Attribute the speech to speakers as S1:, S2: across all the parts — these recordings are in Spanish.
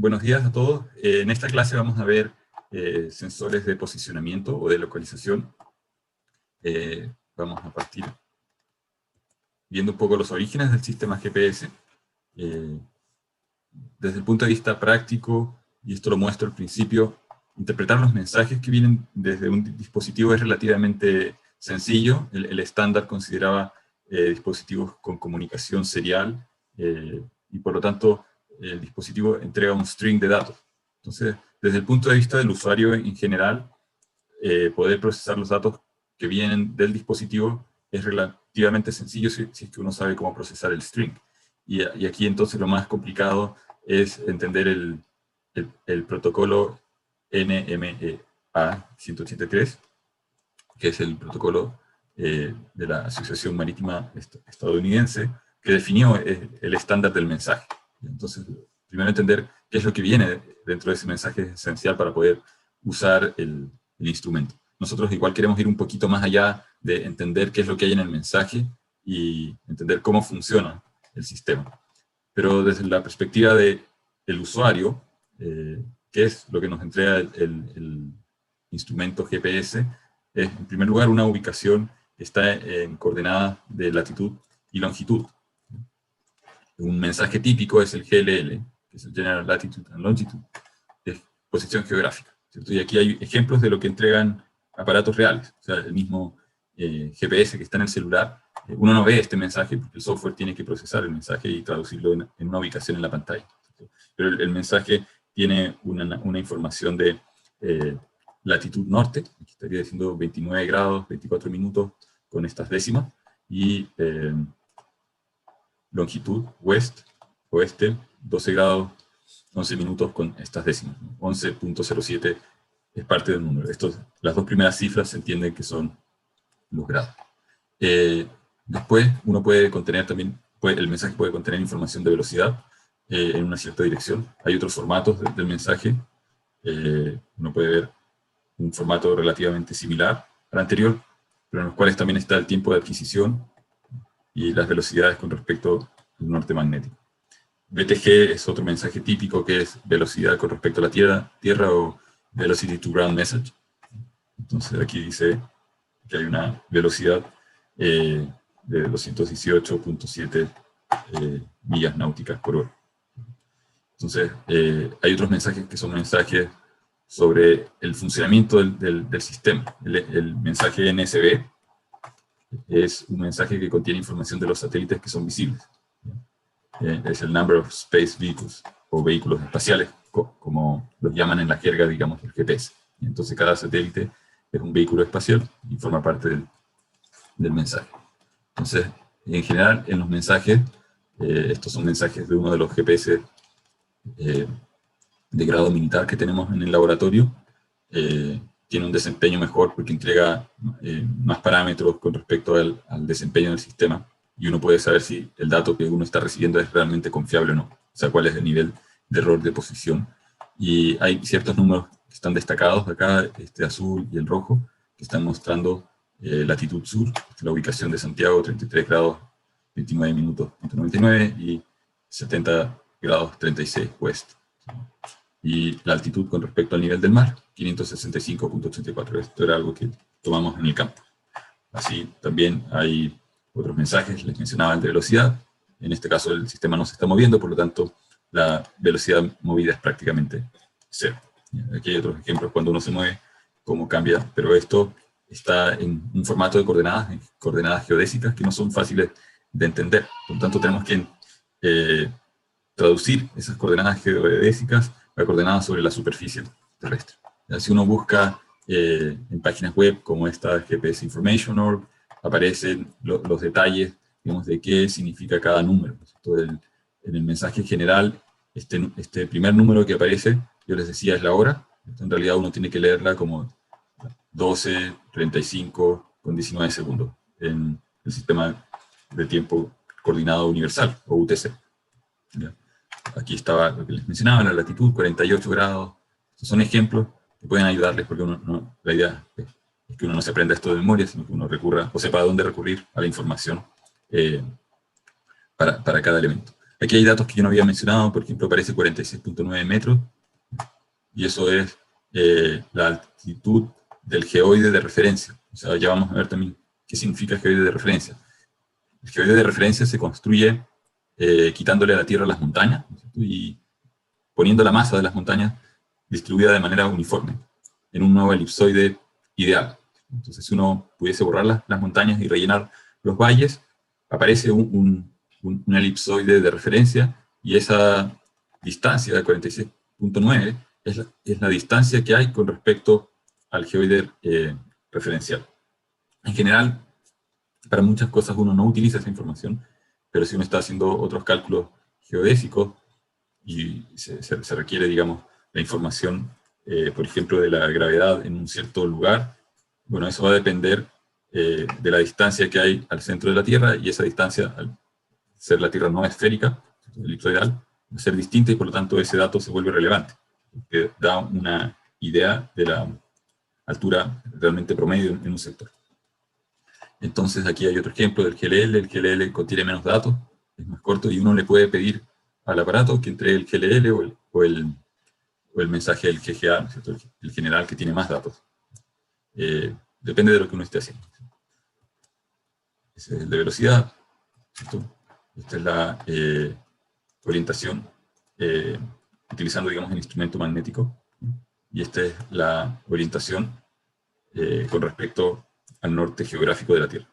S1: Buenos días a todos. En esta clase vamos a ver sensores de posicionamiento o de localización. Vamos a partir viendo un poco los orígenes del sistema GPS. Desde el punto de vista práctico, y esto lo muestro al principio, interpretar los mensajes que vienen desde un dispositivo es relativamente sencillo. El estándar consideraba dispositivos con comunicación serial y por lo tanto el dispositivo entrega un string de datos. Entonces, desde el punto de vista del usuario en general, poder procesar los datos que vienen del dispositivo es relativamente sencillo si es que uno sabe cómo procesar el string. Y aquí entonces lo más complicado es entender el protocolo NMEA 183, que es el protocolo de la Asociación Marítima Estadounidense, que definió el estándar del mensaje. Entonces, primero entender qué es lo que viene dentro de ese mensaje es esencial para poder usar el instrumento. Nosotros igual queremos ir un poquito más allá de entender qué es lo que hay en el mensaje y entender cómo funciona el sistema. Pero desde la perspectiva del usuario, ¿qué es lo que nos entrega el instrumento GPS? Es, en primer lugar, una ubicación que está en coordenadas de latitud y longitud. Un mensaje típico es el GLL, que es el General Latitude and Longitude, es posición geográfica, ¿cierto? Y aquí hay ejemplos de lo que entregan aparatos reales, o sea, el mismo GPS que está en el celular. Uno no ve este mensaje porque el software tiene que procesar el mensaje y traducirlo en una ubicación en la pantalla, ¿cierto? Pero el mensaje tiene una información de latitud norte, aquí estaría diciendo 29 grados, 24 minutos con estas décimas, y longitud oeste, 12 grados, 11 minutos con estas décimas. 11.07 es parte del número. Las dos primeras cifras se entienden que son los grados. Después uno puede contener también, el mensaje puede contener información de velocidad en una cierta dirección. Hay otros formatos del mensaje. Uno puede ver un formato relativamente similar al anterior, pero en los cuales también está el tiempo de adquisición y las velocidades con respecto al norte magnético. VTG es otro mensaje típico que es velocidad con respecto a la Tierra o Velocity to Ground Message. Entonces aquí dice que hay una velocidad de 218.7 millas náuticas por hora. Entonces hay otros mensajes que son mensajes sobre el funcionamiento del sistema. El mensaje NSB es un mensaje que contiene información de los satélites que son visibles. Es el Number of Space Vehicles, o vehículos espaciales, como los llaman en la jerga, digamos, del GPS. Y entonces cada satélite es un vehículo espacial y forma parte del mensaje. Entonces, en general, en los mensajes, estos son mensajes de uno de los GPS de grado militar que tenemos en el laboratorio. Tiene un desempeño mejor porque entrega más parámetros con respecto al desempeño del sistema, y uno puede saber si el dato que uno está recibiendo es realmente confiable o no, o sea, cuál es el nivel de error de posición. Y hay ciertos números que están destacados acá, este azul y el rojo, que están mostrando latitud sur, la ubicación de Santiago, 33 grados 29 minutos 99 y 70 grados 36 oeste. Y la altitud con respecto al nivel del mar, 565.84. Esto era algo que tomamos en el campo. Así también hay otros mensajes, les mencionaba el de velocidad. En este caso el sistema no se está moviendo, por lo tanto la velocidad movida es prácticamente cero. Aquí hay otros ejemplos cuando uno se mueve, cómo cambia, pero esto está en un formato de coordenadas, en coordenadas geodésicas que no son fáciles de entender. Por lo tanto tenemos que traducir esas coordenadas geodésicas a coordenadas sobre la superficie terrestre. Si uno busca en páginas web como esta GPS Information Org, aparecen los detalles, digamos, de qué significa cada número. En el mensaje general, este primer número que aparece, yo les decía, es la hora. En realidad uno tiene que leerla como 12:35 con 19 segundos en el sistema de tiempo coordinado universal, o UTC. ¿Ya? Aquí estaba lo que les mencionaba, la latitud, 48 grados. Estos son ejemplos que pueden ayudarles, porque la idea es que uno no se aprenda esto de memoria, sino que uno recurra, o sepa a dónde recurrir a la información para cada elemento. Aquí hay datos que yo no había mencionado, por ejemplo, aparece 46.9 metros, y eso es la altitud del geoide de referencia. O sea, ya vamos a ver también qué significa geoide de referencia. El geoide de referencia se construye quitándole a la Tierra las montañas, ¿no es cierto? Y poniendo la masa de las montañas distribuida de manera uniforme, en un nuevo elipsoide ideal. Entonces, si uno pudiese borrar las montañas y rellenar los valles, aparece un elipsoide de referencia, y esa distancia de 46.9 es la distancia que hay con respecto al geoide referencial. En general, para muchas cosas uno no utiliza esa información, pero si uno está haciendo otros cálculos geodésicos y se requiere, digamos, la información, por ejemplo, de la gravedad en un cierto lugar, bueno, eso va a depender de la distancia que hay al centro de la Tierra, y esa distancia, al ser la Tierra no esférica, elipsoidal, va a ser distinta, y por lo tanto ese dato se vuelve relevante, que da una idea de la altura realmente promedio en un sector. Entonces aquí hay otro ejemplo del GLL. El GLL contiene menos datos, es más corto, y uno le puede pedir al aparato que entregue el GLL o el mensaje del GGA, ¿no es cierto? El general, que tiene más datos. Depende de lo que uno esté haciendo. Ese es el de velocidad, ¿cierto? Esta es la orientación utilizando, digamos, el instrumento magnético, y esta es la orientación con respecto al norte geográfico de la Tierra.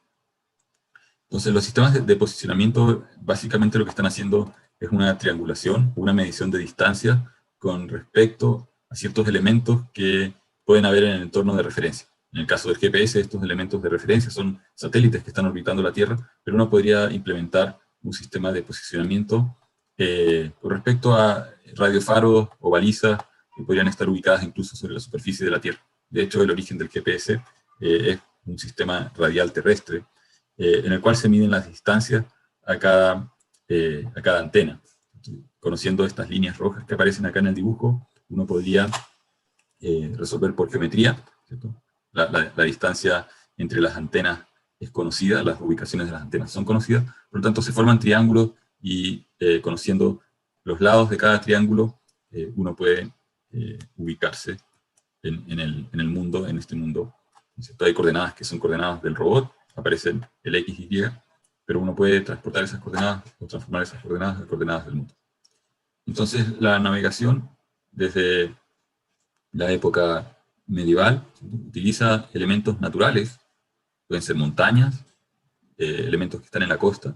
S1: Entonces, los sistemas de posicionamiento básicamente lo que están haciendo es una triangulación, una medición de distancia con respecto a ciertos elementos que pueden haber en el entorno de referencia. En el caso del GPS, estos elementos de referencia son satélites que están orbitando la Tierra, pero uno podría implementar un sistema de posicionamiento con respecto a radiofaros o balizas que podrían estar ubicadas incluso sobre la superficie de la Tierra. De hecho, el origen del GPS es un sistema radial terrestre, en el cual se miden las distancias a cada antena. Conociendo estas líneas rojas que aparecen acá en el dibujo, uno podría resolver por geometría, ¿cierto? La distancia entre las antenas es conocida, las ubicaciones de las antenas son conocidas, por lo tanto se forman triángulos, y conociendo los lados de cada triángulo, uno puede ubicarse en el mundo, en este mundo, ¿cierto? Hay coordenadas que son coordenadas del robot, aparecen el X y Y, pero uno puede transportar esas coordenadas o transformar esas coordenadas en coordenadas del mundo. Entonces, la navegación, desde la época medieval, utiliza elementos naturales, pueden ser montañas, elementos que están en la costa,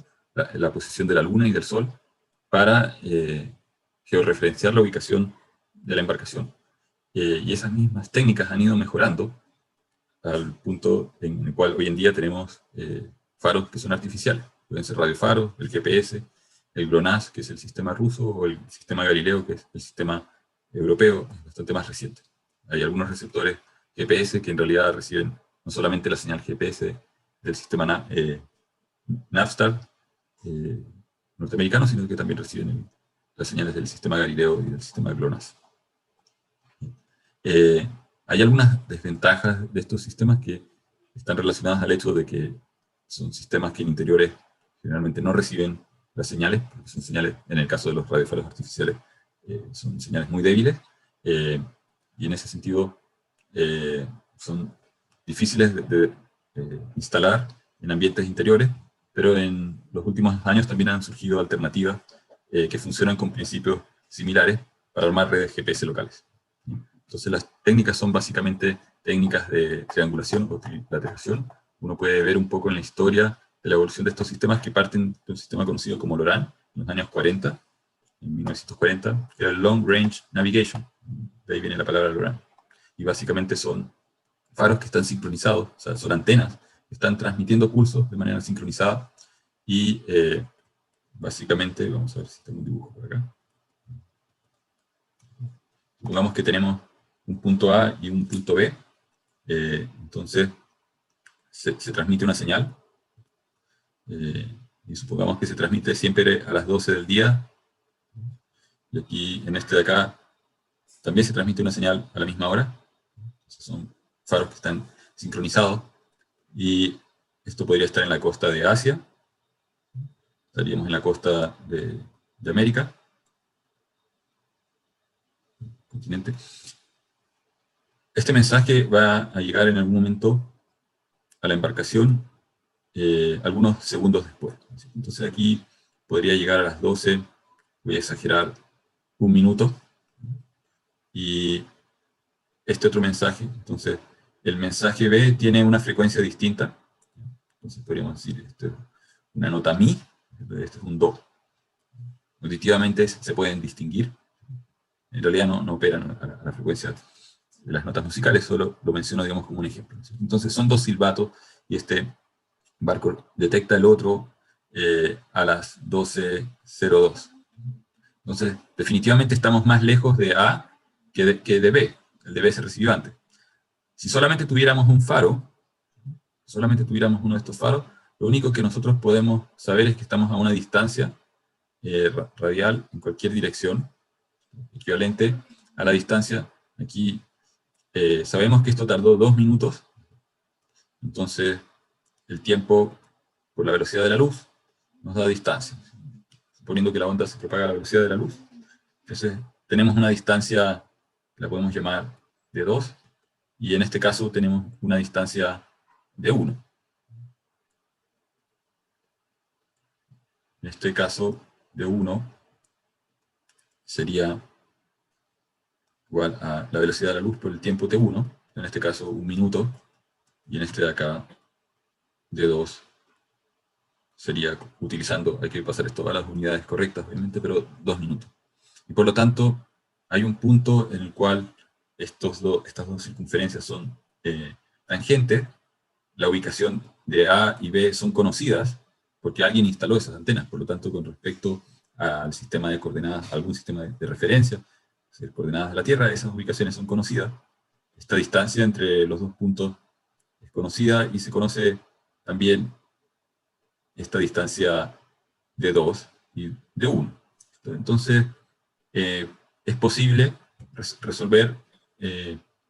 S1: la posición de la luna y del sol, para georreferenciar la ubicación de la embarcación. Y esas mismas técnicas han ido mejorando al punto en el cual hoy en día tenemos faros que son artificiales. Pueden ser radiofaros, el GPS, el GLONASS, que es el sistema ruso, o el sistema Galileo, que es el sistema europeo, es bastante más reciente. Hay algunos receptores GPS que en realidad reciben no solamente la señal GPS del sistema Navstar norteamericano, sino que también reciben las señales del sistema Galileo y del sistema GLONASS. Hay algunas desventajas de estos sistemas que están relacionadas al hecho de que son sistemas que en interiores generalmente no reciben las señales, porque son señales, en el caso de los radiofaros artificiales, son señales muy débiles, y en ese sentido son difíciles de instalar en ambientes interiores, pero en los últimos años también han surgido alternativas que funcionan con principios similares para armar redes GPS locales. Entonces las técnicas son básicamente técnicas de triangulación o trilateраción. Uno puede ver un poco en la historia de la evolución de estos sistemas, que parten de un sistema conocido como LORAN en los años 40, en 1940, que era el Long Range Navigation, de ahí viene la palabra LORAN. Y básicamente son faros que están sincronizados, o sea, son antenas que están transmitiendo pulsos de manera sincronizada, y básicamente, vamos a ver si tengo un dibujo por acá. Supongamos que tenemos un punto A y un punto B, entonces se transmite una señal, y supongamos que se transmite siempre a las 12 del día, y aquí en este de acá también se transmite una señal a la misma hora. Entonces son faros que están sincronizados, y esto podría estar en la costa de Asia, estaríamos en la costa de de América, continente. Este mensaje va a llegar en algún momento a la embarcación algunos segundos después. Entonces aquí podría llegar a las 12, voy a exagerar, un minuto, y este otro mensaje, entonces el mensaje B tiene una frecuencia distinta, entonces podríamos decir una nota mi, este es un do. Auditivamente se pueden distinguir, en realidad no operan a la frecuencia de las notas musicales, solo lo menciono, digamos, como un ejemplo. Entonces son dos silbatos, y este barco detecta el otro a las 12:02. Entonces, definitivamente estamos más lejos de A que de B. El de B se recibió antes. Si solamente tuviéramos un faro, solamente tuviéramos uno de estos faros, lo único que nosotros podemos saber es que estamos a una distancia radial en cualquier dirección, equivalente a la distancia. Aquí sabemos que esto tardó 2 minutos, entonces el tiempo por la velocidad de la luz nos da distancia. Suponiendo que la onda se propaga a la velocidad de la luz, entonces tenemos una distancia que la podemos llamar de 2, y en este caso tenemos una distancia de 1. En este caso de 1 sería igual a la velocidad de la luz por el tiempo t1, en este caso 1 minuto, y en este de acá de 2 sería, utilizando, hay que pasar esto a las unidades correctas obviamente, pero 2 minutos. Y por lo tanto hay un punto en el cual estas dos circunferencias son tangentes, la ubicación de A y B son conocidas, porque alguien instaló esas antenas, por lo tanto, con respecto al sistema de coordenadas, algún sistema de referencia, coordenadas de la Tierra, esas ubicaciones son conocidas. Esta distancia entre los dos puntos es conocida, y se conoce también esta distancia de 2 y de 1. Entonces, es posible resolver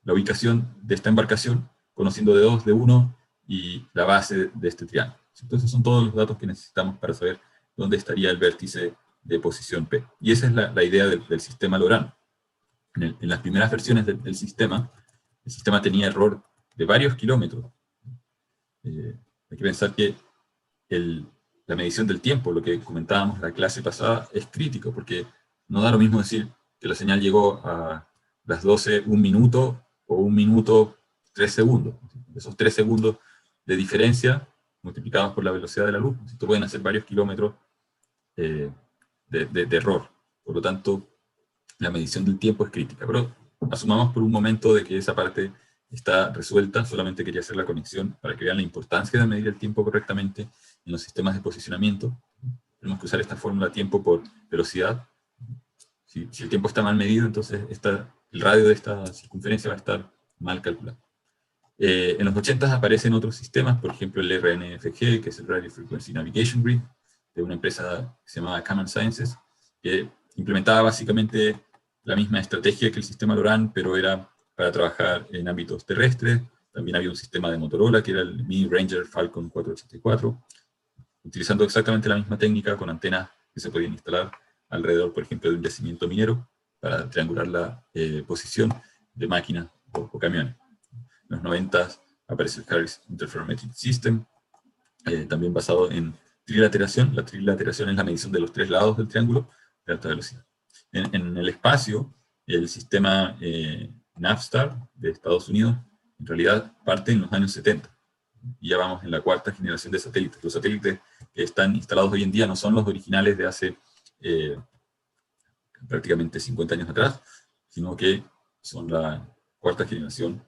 S1: la ubicación de esta embarcación conociendo de 2, de 1 y la base de este triángulo. Entonces son todos los datos que necesitamos para saber dónde estaría el vértice de posición P. Y esa es la idea del sistema Lorán. En las primeras versiones del sistema, el sistema tenía error de varios kilómetros. Hay que pensar que la medición del tiempo, lo que comentábamos en la clase pasada, es crítico, porque no da lo mismo decir que la señal llegó a las 12, 1 minuto, o 1 minuto, 3 segundos. Esos 3 segundos de diferencia, multiplicados por la velocidad de la luz, esto pueden hacer varios kilómetros de error. Por lo tanto, la medición del tiempo es crítica. Pero asumamos por un momento de que esa parte está resuelta, solamente quería hacer la conexión para que vean la importancia de medir el tiempo correctamente en los sistemas de posicionamiento. Tenemos que usar esta fórmula tiempo por velocidad. Si el tiempo está mal medido, entonces el radio de esta circunferencia va a estar mal calculado. En los 80 aparecen otros sistemas, por ejemplo el RNFG, que es el Radio Frequency Navigation Grid, de una empresa que se llamaba Common Sciences, que implementaba básicamente la misma estrategia que el sistema Loran, pero era para trabajar en ámbitos terrestres. También había un sistema de Motorola, que era el Mi Ranger Falcon 484, utilizando exactamente la misma técnica, con antenas que se podían instalar alrededor, por ejemplo, de un yacimiento minero, para triangular la posición de máquinas o camiones. En los 90 aparece el Harris Interferometric System, también basado en trilateración. La trilateración es la medición de los 3 lados del triángulo de alta velocidad. En el espacio, el sistema Navstar de Estados Unidos, en realidad parte en los años 70. Y ya vamos en la 4ª generación de satélites. Los satélites que están instalados hoy en día no son los originales de hace prácticamente 50 años atrás, sino que son la 4ª generación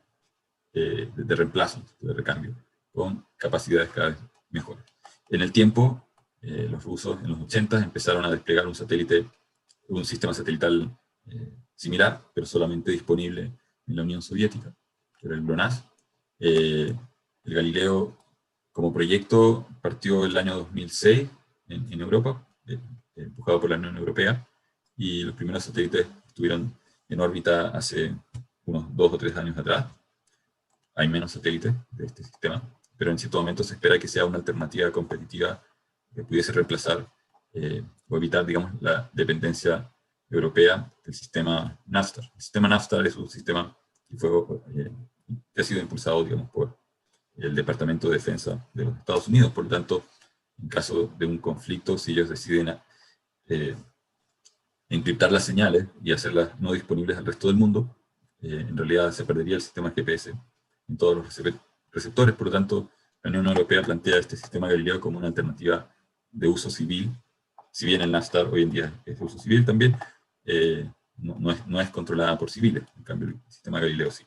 S1: de reemplazo, de recambio, con capacidades cada vez mejores. En el tiempo, los rusos en los 80 empezaron a desplegar un sistema satelital similar, pero solamente disponible en la Unión Soviética, que era el GLONASS. El Galileo, como proyecto, partió el año 2006 en Europa, empujado por la Unión Europea, y los primeros satélites estuvieron en órbita hace unos 2 o 3 años atrás. Hay menos satélites de este sistema, pero en cierto momento se espera que sea una alternativa competitiva que pudiese reemplazar o evitar, digamos, la dependencia europea del sistema NAVSTAR. El sistema NAVSTAR es un sistema que, que ha sido impulsado, digamos, por el Departamento de Defensa de los Estados Unidos. Por lo tanto, en caso de un conflicto, si ellos deciden encriptar las señales y hacerlas no disponibles al resto del mundo, en realidad se perdería el sistema GPS en todos los receptores. Por lo tanto, la Unión Europea plantea este sistema Galileo como una alternativa de uso civil. Si bien el NAVSTAR hoy en día es de uso civil también, no es controlada por civiles. En cambio, el sistema Galileo sí.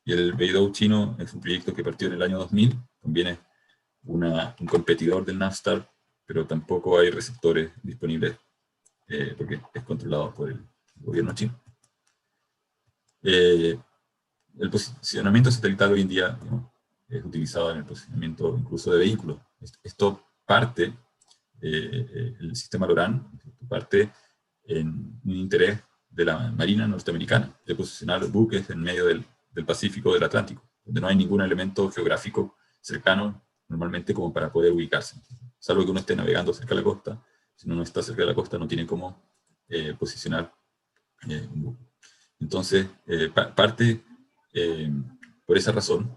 S1: Y el Beidou chino es un proyecto que partió en el año 2000, también es un competidor del NAVSTAR, pero tampoco hay receptores disponibles porque es controlado por el gobierno chino. El posicionamiento satelital hoy en día, digamos, es utilizado en el posicionamiento incluso de vehículos. Esto parte, el sistema LORAN, parte en un interés de la Marina norteamericana, de posicionar buques en medio del Pacífico, del Atlántico, donde no hay ningún elemento geográfico cercano normalmente como para poder ubicarse. Salvo que uno esté navegando cerca de la costa, si uno no está cerca de la costa no tiene cómo posicionar un buque. Entonces, parte por esa razón,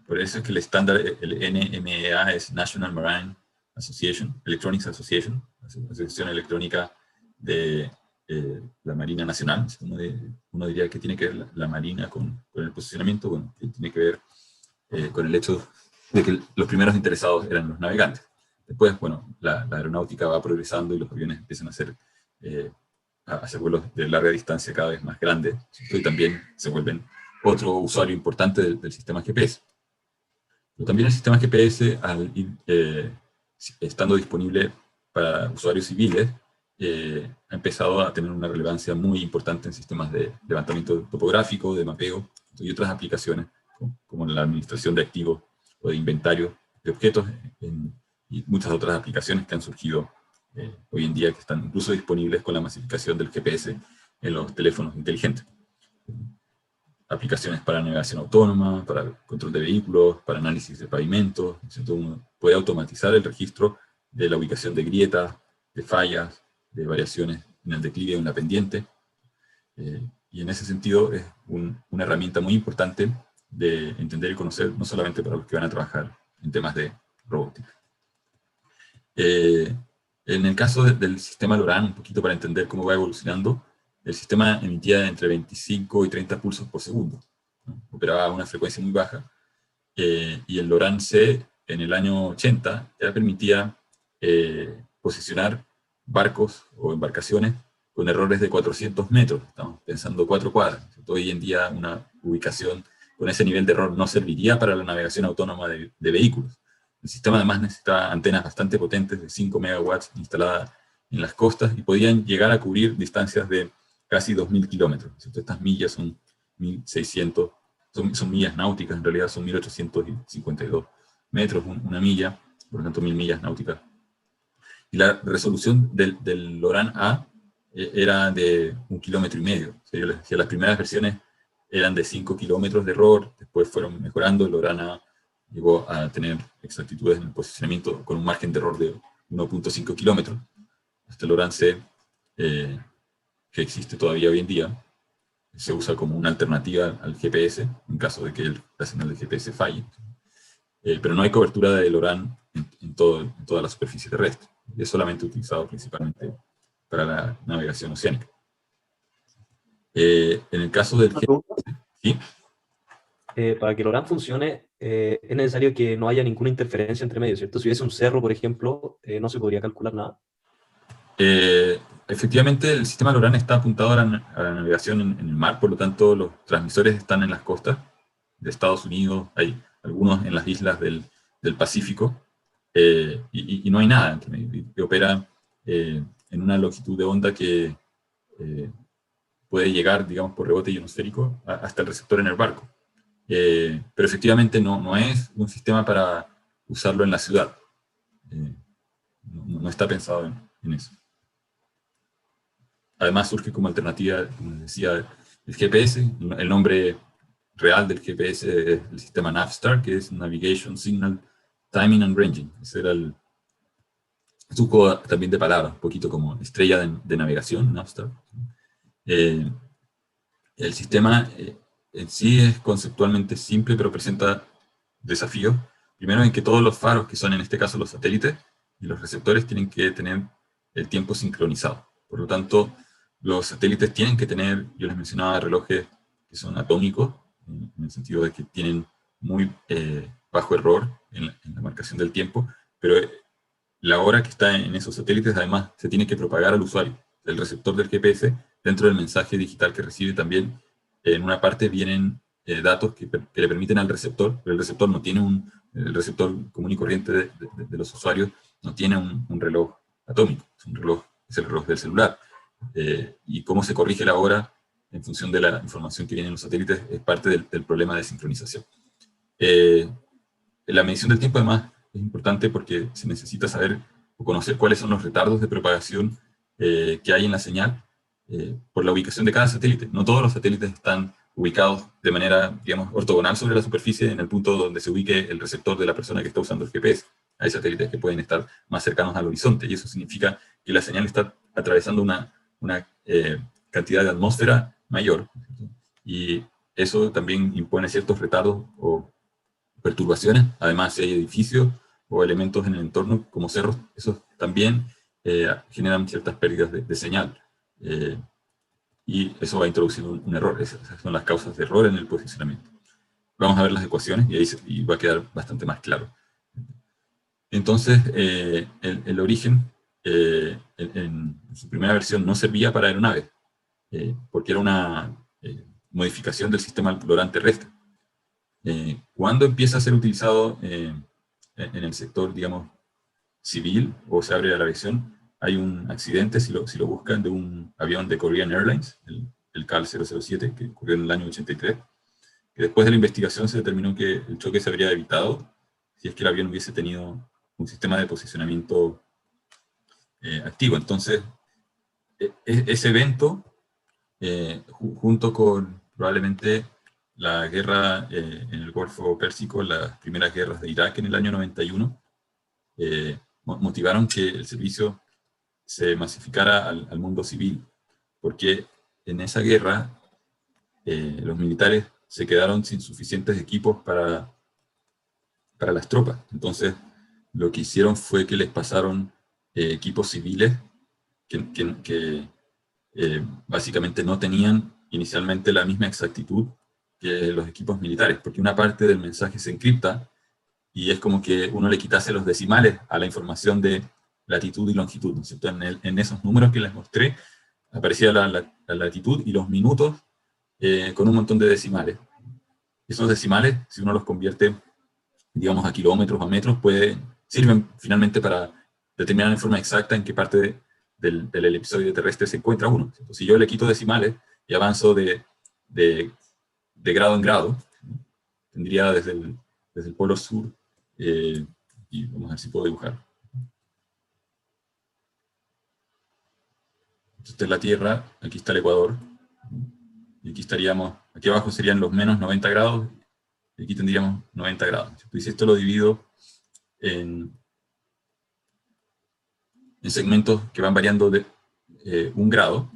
S1: por eso es que el estándar, el NMEA es National Marine Association, Electronics Association, Asociación Electrónica de la Marina Nacional. Uno diría que tiene que ver la Marina con el posicionamiento, bueno, que tiene que ver con el hecho de que los primeros interesados eran los navegantes. Después, bueno, la aeronáutica va progresando y los aviones empiezan a hacer vuelos de larga distancia cada vez más grandes, ¿cierto? Y también se vuelven otro usuario importante del sistema GPS. Pero también el sistema GPS, al ir estando disponible para usuarios civiles, ha empezado a tener una relevancia muy importante en sistemas de levantamiento topográfico, de mapeo y otras aplicaciones, como la administración de activos o de inventario de objetos, y muchas otras aplicaciones que han surgido hoy en día, que están incluso disponibles con la masificación del GPS en los teléfonos inteligentes. Aplicaciones para navegación autónoma, para control de vehículos, para análisis de pavimentos, ¿cierto? Uno puede automatizar el registro de la ubicación de grietas, de fallas, de variaciones en el declive o en la pendiente. Y en ese sentido es una herramienta muy importante de entender y conocer, no solamente para los que van a trabajar en temas de robótica. En el caso del sistema LORAN, un poquito para entender cómo va evolucionando, el sistema emitía entre 25 y 30 pulsos por segundo, ¿no? Operaba a una frecuencia muy baja, y el LORAN-C en el año 80 ya permitía posicionar barcos o embarcaciones con errores de 400 metros, estamos pensando 4 cuadras. Hoy en día una ubicación con ese nivel de error no serviría para la navegación autónoma de vehículos. El sistema además necesitaba antenas bastante potentes de 5 megawatts instaladas en las costas y podían llegar a cubrir distancias de casi 2.000 kilómetros. Estas millas son 1.600, son millas náuticas, en realidad son 1.852 metros una milla, por lo tanto 1.000 millas náuticas. Y la resolución del LORAN-A era de 1,5 kilómetros. O sea, yo les decía, las primeras versiones eran de 5 kilómetros de error, después fueron mejorando, el LORAN-A llegó a tener exactitudes en el posicionamiento con un margen de error de 1,5 kilómetros. Hasta el LORAN-C, que existe todavía hoy en día, se usa como una alternativa al GPS, en caso de que la señal de GPS falle. Pero no hay cobertura de LORAN en toda la superficie terrestre. Es solamente utilizado principalmente para la navegación oceánica. En el caso del GPS, ¿sí?
S2: Para que LORAN funcione, es necesario que no haya ninguna interferencia entre medio, ¿cierto? Si hubiese un cerro, por ejemplo, no se podría calcular nada.
S1: Efectivamente, el sistema LORAN está apuntado a la navegación en el mar, por lo tanto, los transmisores están en las costas de Estados Unidos, hay algunos en las islas del Pacífico, y no hay nada entre medio, que opera en una longitud de onda que puede llegar, digamos, por rebote ionosférico hasta el receptor en el barco. Pero efectivamente no es un sistema para usarlo en la ciudad. No está pensado en eso. Además surge como alternativa, como les decía, el GPS. El nombre real del GPS es el sistema NAVSTAR, que es Navigation, Signal, Timing and Ranging. Ese era el Es un juego también de palabras, un poquito como estrella de navegación, Napster. Eh, el sistema en sí es conceptualmente simple, pero presenta desafíos. Primero, en que todos los faros, que son en este caso los satélites, y los receptores tienen que tener el tiempo sincronizado. Por lo tanto, los satélites tienen que tener, yo les mencionaba, relojes que son atómicos, en el sentido de que tienen muy bajo error en la marcación del tiempo, pero la hora que está en esos satélites además se tiene que propagar al usuario. El receptor del GPS, dentro del mensaje digital que recibe también, en una parte vienen datos que le permiten al receptor, pero el receptor no tiene el receptor común y corriente de los usuarios no tiene un reloj atómico, es el reloj del celular. Y cómo se corrige la hora en función de la información que viene en los satélites es parte del problema de sincronización. La medición del tiempo además es importante porque se necesita saber o conocer cuáles son los retardos de propagación que hay en la señal por la ubicación de cada satélite. No todos los satélites están ubicados de manera, digamos, ortogonal sobre la superficie en el punto donde se ubique el receptor de la persona que está usando el GPS. Hay satélites que pueden estar más cercanos al horizonte y eso significa que la señal está atravesando una cantidad de atmósfera mayor. Y eso también impone ciertos retardos o perturbaciones. Además, si hay edificios o elementos en el entorno, como cerros, esos también generan ciertas pérdidas de señal. Y eso va a introducir un error. Esas son las causas de error en el posicionamiento. Vamos a ver las ecuaciones y ahí va a quedar bastante más claro. Entonces, el origen, en su primera versión, no servía para aeronaves, porque era una modificación del sistema LORAN terrestre. ¿Cuándo empieza a ser utilizado en el sector, digamos, civil o se abre a la aviación? Hay un accidente, si lo buscan, de un avión de Korean Airlines, el CAL 007, que ocurrió en el año 83, que después de la investigación se determinó que el choque se habría evitado si es que el avión hubiese tenido un sistema de posicionamiento activo. Entonces, ese evento, junto con probablemente la guerra en el Golfo Pérsico, las primeras guerras de Irak en el año 91, motivaron que el servicio se masificara al mundo civil, porque en esa guerra los militares se quedaron sin suficientes equipos para las tropas. Entonces, lo que hicieron fue que les pasaron equipos civiles que básicamente no tenían inicialmente la misma exactitud que los equipos militares, porque una parte del mensaje se encripta y es como que uno le quitase los decimales a la información de latitud y longitud, ¿no es cierto? En esos números que les mostré aparecía la latitud y los minutos con un montón de decimales. Esos decimales, si uno los convierte, digamos, a kilómetros o a metros, sirven finalmente para determinar en forma exacta en qué parte del elipsoide terrestre se encuentra uno, ¿cierto? Si yo le quito decimales y avanzo de grado en grado, tendría desde el polo sur, y vamos a ver si puedo dibujar. Esta es la Tierra, aquí está el Ecuador, y aquí abajo serían los menos 90 grados, y aquí tendríamos 90 grados. Y si esto lo divido en segmentos que van variando de un grado,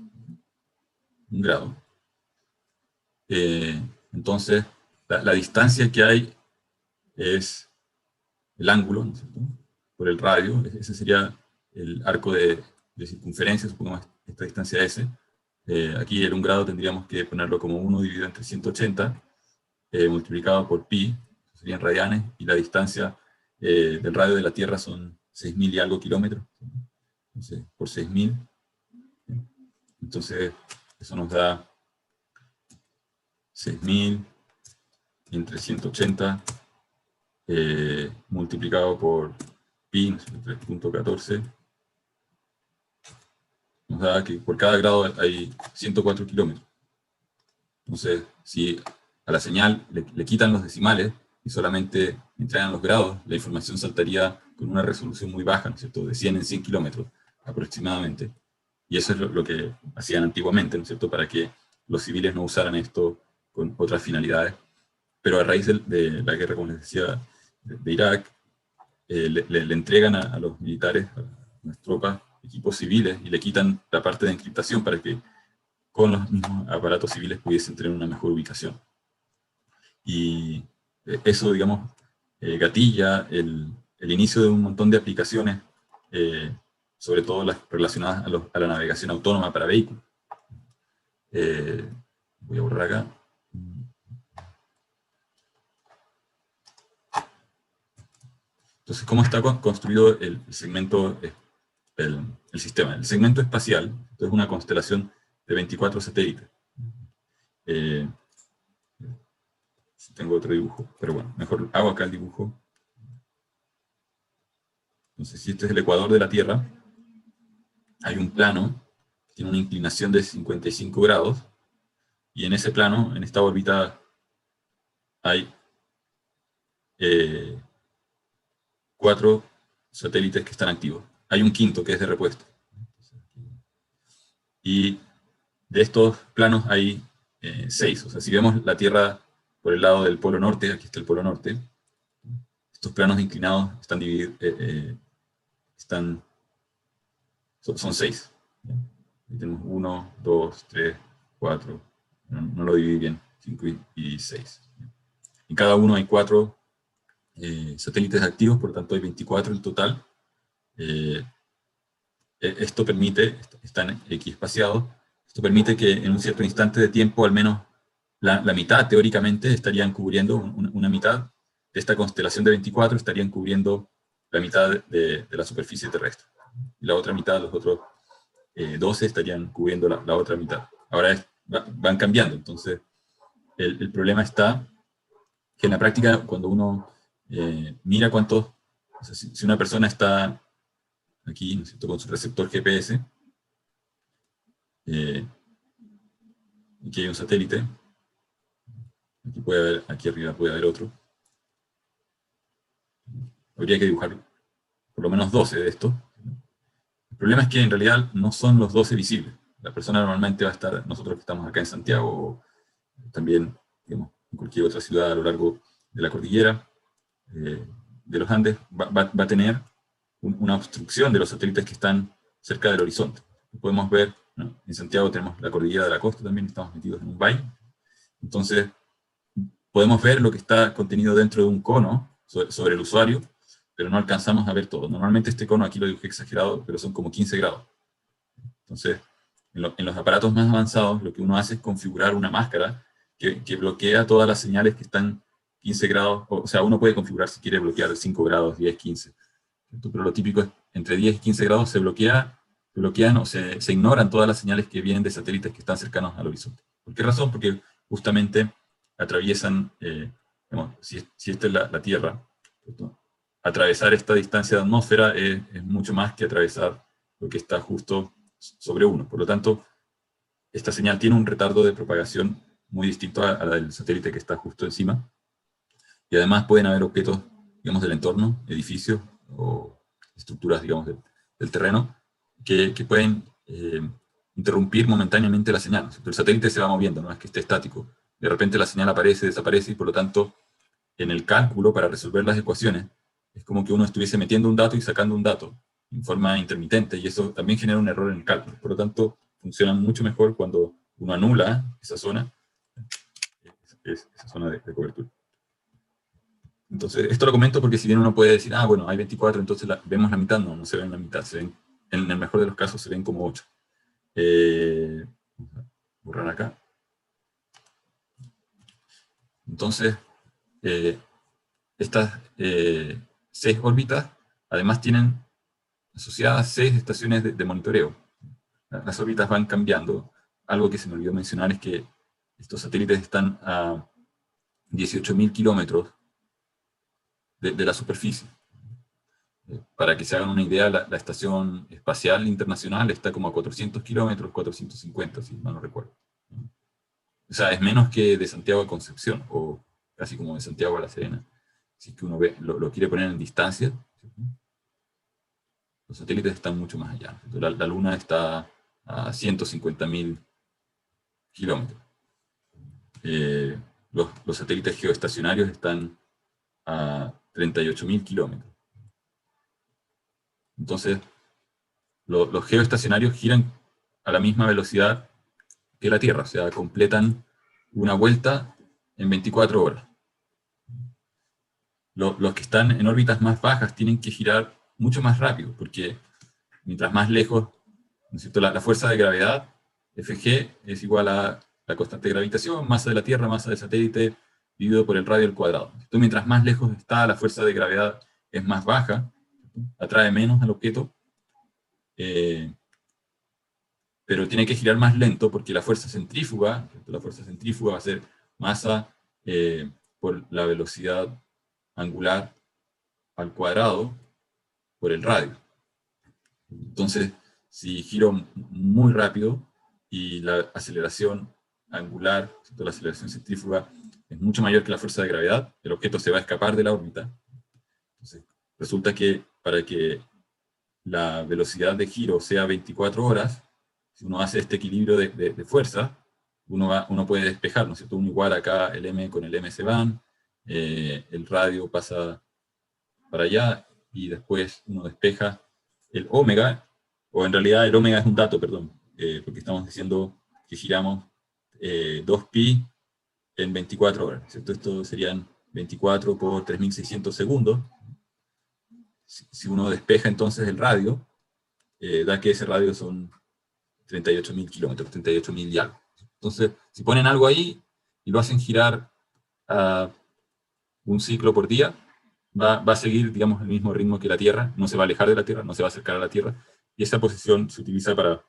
S1: entonces la distancia que hay es el ángulo, ¿no es cierto?, por el radio. Ese sería el arco de circunferencia, supongamos esta distancia S. Aquí el 1 grado tendríamos que ponerlo como 1 dividido entre 180, multiplicado por pi, serían radianes, y la distancia del radio de la Tierra son 6.000 y algo kilómetros. Entonces, por 6.000, entonces eso nos da 6.000 entre 180 multiplicado por pi, 3.14, nos da que por cada grado hay 104 kilómetros. Entonces, si a la señal le quitan los decimales y solamente entregan los grados, la información saltaría con una resolución muy baja, ¿no es cierto?, de 100 en 100 kilómetros aproximadamente. Y eso es lo que hacían antiguamente, ¿no es cierto?, para que los civiles no usaran esto con otras finalidades. Pero a raíz de la guerra, como les decía, de Irak, le entregan a los militares, a las tropas, equipos civiles, y le quitan la parte de encriptación para que con los mismos aparatos civiles pudiesen tener una mejor ubicación. Y eso, digamos, gatilla el inicio de un montón de aplicaciones, sobre todo las relacionadas a la navegación autónoma para vehículos. Voy a borrar acá. Entonces, ¿cómo está construido el segmento, el sistema? El segmento espacial es una constelación de 24 satélites. Tengo otro dibujo, pero bueno, mejor hago acá el dibujo. Entonces, si este es el ecuador de la Tierra, hay un plano, tiene una inclinación de 55 grados, y en ese plano, en esta órbita, hay 4 satélites que están activos. Hay un quinto que es de repuesto. Y de estos planos hay 6. O sea, si vemos la Tierra por el lado del polo norte, aquí está el polo norte, estos planos inclinados están divididos, son 6. Aquí tenemos 1, 2, 3, 4, no lo dividí bien, 5 y 6. En cada uno hay 4 satélites activos, por lo tanto hay 24 en total. Esto permite, están equiespaciados, esto permite que en un cierto instante de tiempo, al menos la mitad, teóricamente, estarían cubriendo, una mitad de esta constelación de 24, estarían cubriendo la mitad de la superficie terrestre. Y la otra mitad, los otros 12, estarían cubriendo la otra mitad. Ahora van cambiando, entonces el problema está que en la práctica, cuando uno mira cuántos, o sea, si una persona está aquí, ¿no es cierto?, con su receptor GPS, aquí hay un satélite, aquí arriba puede haber otro. Habría que dibujar por lo menos 12 de estos. El problema es que en realidad no son los 12 visibles. La persona normalmente va a estar, nosotros que estamos acá en Santiago, o también, digamos, en cualquier otra ciudad a lo largo de la cordillera de los Andes, va a tener una obstrucción de los satélites que están cerca del horizonte. Podemos ver, ¿no?, en Santiago tenemos la cordillera de la costa también, estamos metidos en un valle. Entonces, podemos ver lo que está contenido dentro de un cono sobre el usuario, pero no alcanzamos a ver todo. Normalmente este cono, aquí lo dibujé exagerado, pero son como 15 grados. Entonces, en los aparatos más avanzados, lo que uno hace es configurar una máscara que bloquea todas las señales que están 15 grados, o sea, uno puede configurar si quiere bloquear 5 grados, 10, 15. Pero lo típico es entre 10 y 15 grados se bloquean o se ignoran todas las señales que vienen de satélites que están cercanos al horizonte. ¿Por qué razón? Porque justamente atraviesan, digamos, si esta es la Tierra, ¿cierto?, atravesar esta distancia de atmósfera es mucho más que atravesar lo que está justo sobre uno. Por lo tanto, esta señal tiene un retardo de propagación muy distinto a la del satélite que está justo encima. Y además pueden haber objetos, digamos, del entorno, edificios o estructuras, digamos, del terreno, que pueden interrumpir momentáneamente la señal. El satélite se va moviendo, no es que esté estático. De repente la señal aparece, desaparece, y por lo tanto, en el cálculo para resolver las ecuaciones, es como que uno estuviese metiendo un dato y sacando un dato en forma intermitente, y eso también genera un error en el cálculo. Por lo tanto, funcionan mucho mejor cuando uno anula esa zona de cobertura. Entonces, esto lo comento porque si bien uno puede decir, bueno, hay 24, entonces vemos la mitad, no se ven la mitad, se ven, en el mejor de los casos se ven como 8. Vamos a borrar acá. Entonces, estas 6 órbitas, además tienen asociadas 6 estaciones de monitoreo. Las órbitas van cambiando. Algo que se me olvidó mencionar es que estos satélites están a 18.000 kilómetros de la superficie. Para que se hagan una idea, la Estación Espacial Internacional está como a 400 kilómetros, 450, si mal no recuerdo. O sea, es menos que de Santiago a Concepción, o casi como de Santiago a La Serena. Si es que uno lo quiere poner en distancia, ¿cierto?, los satélites están mucho más allá. La Luna está a 150.000 kilómetros. Los satélites geoestacionarios están a 38.000 kilómetros. Entonces, los geoestacionarios giran a la misma velocidad que la Tierra, o sea, completan una vuelta en 24 horas. Los que están en órbitas más bajas tienen que girar mucho más rápido, porque mientras más lejos, ¿no es cierto? La fuerza de gravedad, Fg, es igual a la constante de gravitación, masa de la Tierra, masa del satélite, dividido por el radio al cuadrado. Entonces, mientras más lejos está, la fuerza de gravedad es más baja, atrae menos al objeto, pero tiene que girar más lento porque la fuerza centrífuga va a ser masa por la velocidad angular al cuadrado por el radio. Entonces, si giro muy rápido y la aceleración angular, la aceleración centrífuga, es mucho mayor que la fuerza de gravedad, el objeto se va a escapar de la órbita. Entonces, resulta que para que la velocidad de giro sea 24 horas, si uno hace este equilibrio de fuerza, uno puede despejar, ¿no es cierto? Uno igual acá el m con el m se van, el radio pasa para allá, y después uno despeja el ómega, o en realidad el ómega es un dato, perdón, porque estamos diciendo que giramos 2pi en 24 horas, ¿cierto? Esto serían 24 por 3600 segundos. Si uno despeja entonces el radio, da que ese radio son 38.000 kilómetros, 38.000 y algo. Entonces, si ponen algo ahí y lo hacen girar a un ciclo por día, va a seguir, digamos, el mismo ritmo que la Tierra, no se va a alejar de la Tierra, no se va a acercar a la Tierra, y esa posición se utiliza para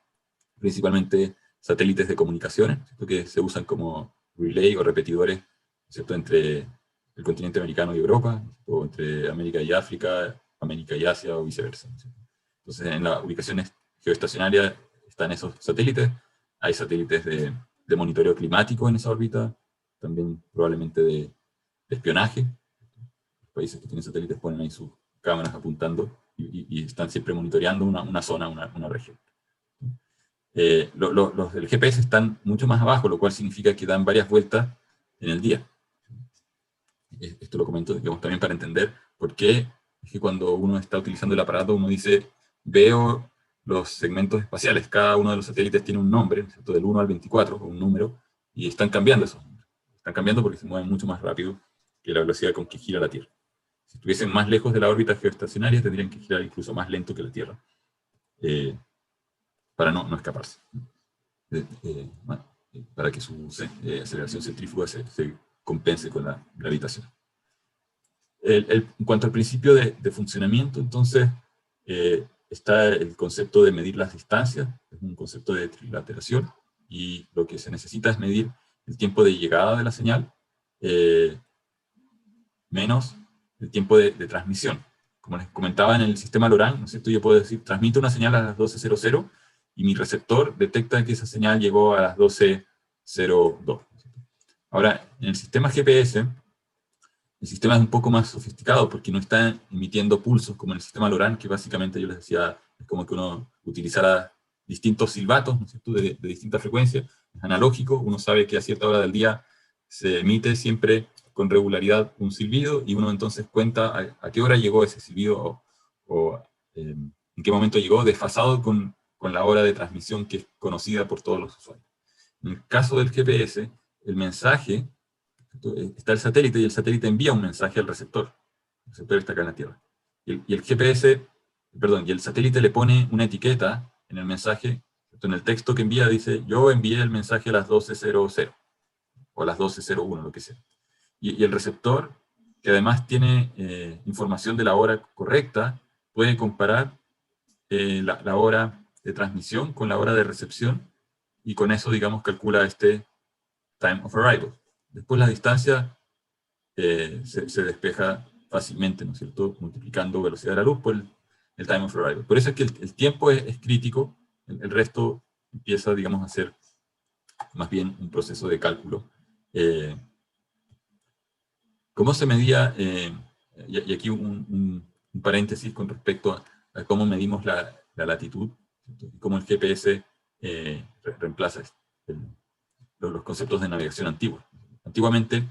S1: principalmente satélites de comunicaciones, ¿cierto? Que se usan como relay o repetidores, ¿cierto? Entre el continente americano y Europa, o entre América y África, América y Asia, o viceversa, ¿cierto? Entonces, en las ubicaciones geoestacionarias están esos satélites, hay satélites de monitoreo climático en esa órbita, también probablemente de espionaje. Los países que tienen satélites ponen ahí sus cámaras apuntando y están siempre monitoreando una zona, una región. Los del GPS están mucho más abajo, lo cual significa que dan varias vueltas en el día. Esto lo comento, digamos, también para entender por qué es que cuando uno está utilizando el aparato, uno dice, veo los segmentos espaciales, cada uno de los satélites tiene un nombre, ¿cierto? Del 1 al 24, o un número, y están cambiando esos números. Están cambiando porque se mueven mucho más rápido que la velocidad con que gira la Tierra. Si estuviesen más lejos de la órbita geoestacionaria, tendrían que girar incluso más lento que la Tierra, para no escaparse. Para que su aceleración centrífuga se compense con la gravitación. En cuanto al principio de funcionamiento, entonces, está el concepto de medir las distancias, es un concepto de trilateración, y lo que se necesita es medir el tiempo de llegada de la señal menos el tiempo de transmisión. Como les comentaba en el sistema LORAN, ¿no es cierto? Yo puedo decir, transmito una señal a las 12:00 y mi receptor detecta que esa señal llegó a las 12:02. Ahora, en el sistema GPS, el sistema es un poco más sofisticado porque no está emitiendo pulsos como en el sistema LORAN, que básicamente yo les decía, es como que uno utilizara distintos silbatos, ¿no es cierto?, de distintas frecuencias. Es analógico, uno sabe que a cierta hora del día se emite siempre con regularidad un silbido, y uno entonces cuenta a qué hora llegó ese silbido, o en qué momento llegó, desfasado con la hora de transmisión que es conocida por todos los usuarios. En el caso del GPS, el mensaje, está el satélite, y el satélite envía un mensaje al receptor. El receptor está acá en la Tierra. Y el GPS, perdón, y el satélite le pone una etiqueta en el mensaje, en el texto que envía dice, yo envié el mensaje a las 12:00, o a las 12:01, lo que sea. Y el receptor, que además tiene información de la hora correcta, puede comparar la hora de transmisión con la hora de recepción, y con eso, digamos, calcula este time of arrival. Después la distancia se despeja fácilmente, ¿no es cierto?, multiplicando velocidad de la luz por el time of arrival. Por eso es que el tiempo es crítico, el resto empieza, digamos, a ser más bien un proceso de cálculo. ¿Cómo se medía? Y aquí un paréntesis con respecto a cómo medimos la latitud, ¿cierto? Y cómo el GPS reemplaza los conceptos de navegación antiguos. Antiguamente,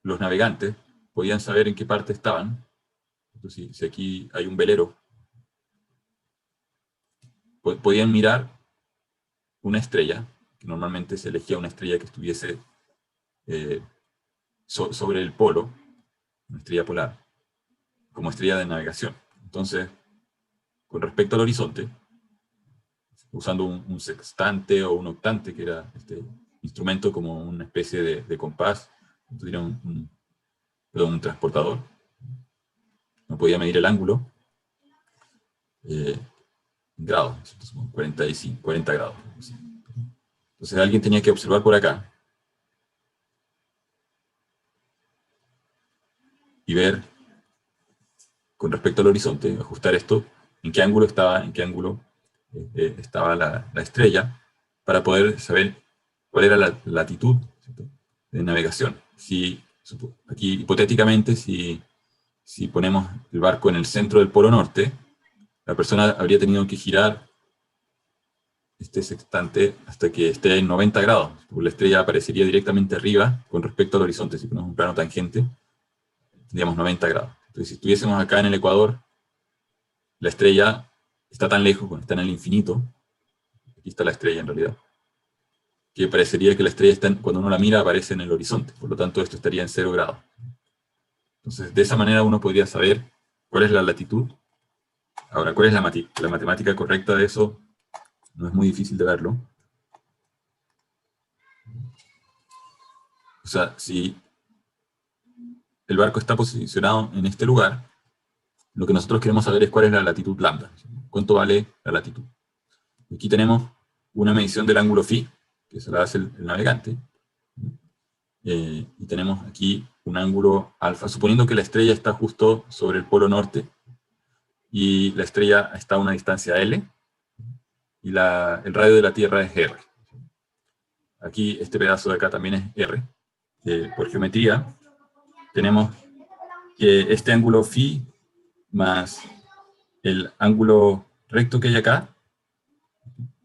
S1: los navegantes podían saber en qué parte estaban. Entonces, si aquí hay un velero podían mirar una estrella, que normalmente se elegía una estrella que estuviese sobre el polo, una estrella polar, como estrella de navegación. Entonces, con respecto al horizonte, usando un sextante o un octante, que era este instrumento como una especie de compás, tuviera un transportador, no podía medir el ángulo en grados, entonces, 45, 40 grados. Entonces alguien tenía que observar por acá y ver, con respecto al horizonte, ajustar esto, en qué ángulo estaba la estrella, para poder saber cuál era la latitud, ¿cierto?, de navegación. Si, aquí, hipotéticamente, si ponemos el barco en el centro del polo norte, la persona habría tenido que girar este sextante hasta que esté en 90 grados, porque la estrella aparecería directamente arriba con respecto al horizonte. Si ponemos un plano tangente, tendríamos 90 grados. Entonces, si estuviésemos acá en el Ecuador, la estrella está tan lejos, está en el infinito, aquí está la estrella en realidad, que parecería que la estrella está cuando uno la mira aparece en el horizonte, por lo tanto esto estaría en 0 grados. Entonces, de esa manera uno podría saber cuál es la latitud. Ahora, ¿cuál es la matemática correcta de eso? No es muy difícil de verlo. O sea, si el barco está posicionado en este lugar, lo que nosotros queremos saber es cuál es la latitud lambda. ¿Cuánto vale la latitud? Aquí tenemos una medición del ángulo phi, que se la hace el navegante. Y tenemos aquí un ángulo alfa, suponiendo que la estrella está justo sobre el polo norte, y la estrella está a una distancia L, y el radio de la Tierra es R. Aquí este pedazo de acá también es R. Por geometría, tenemos que este ángulo phi más el ángulo recto que hay acá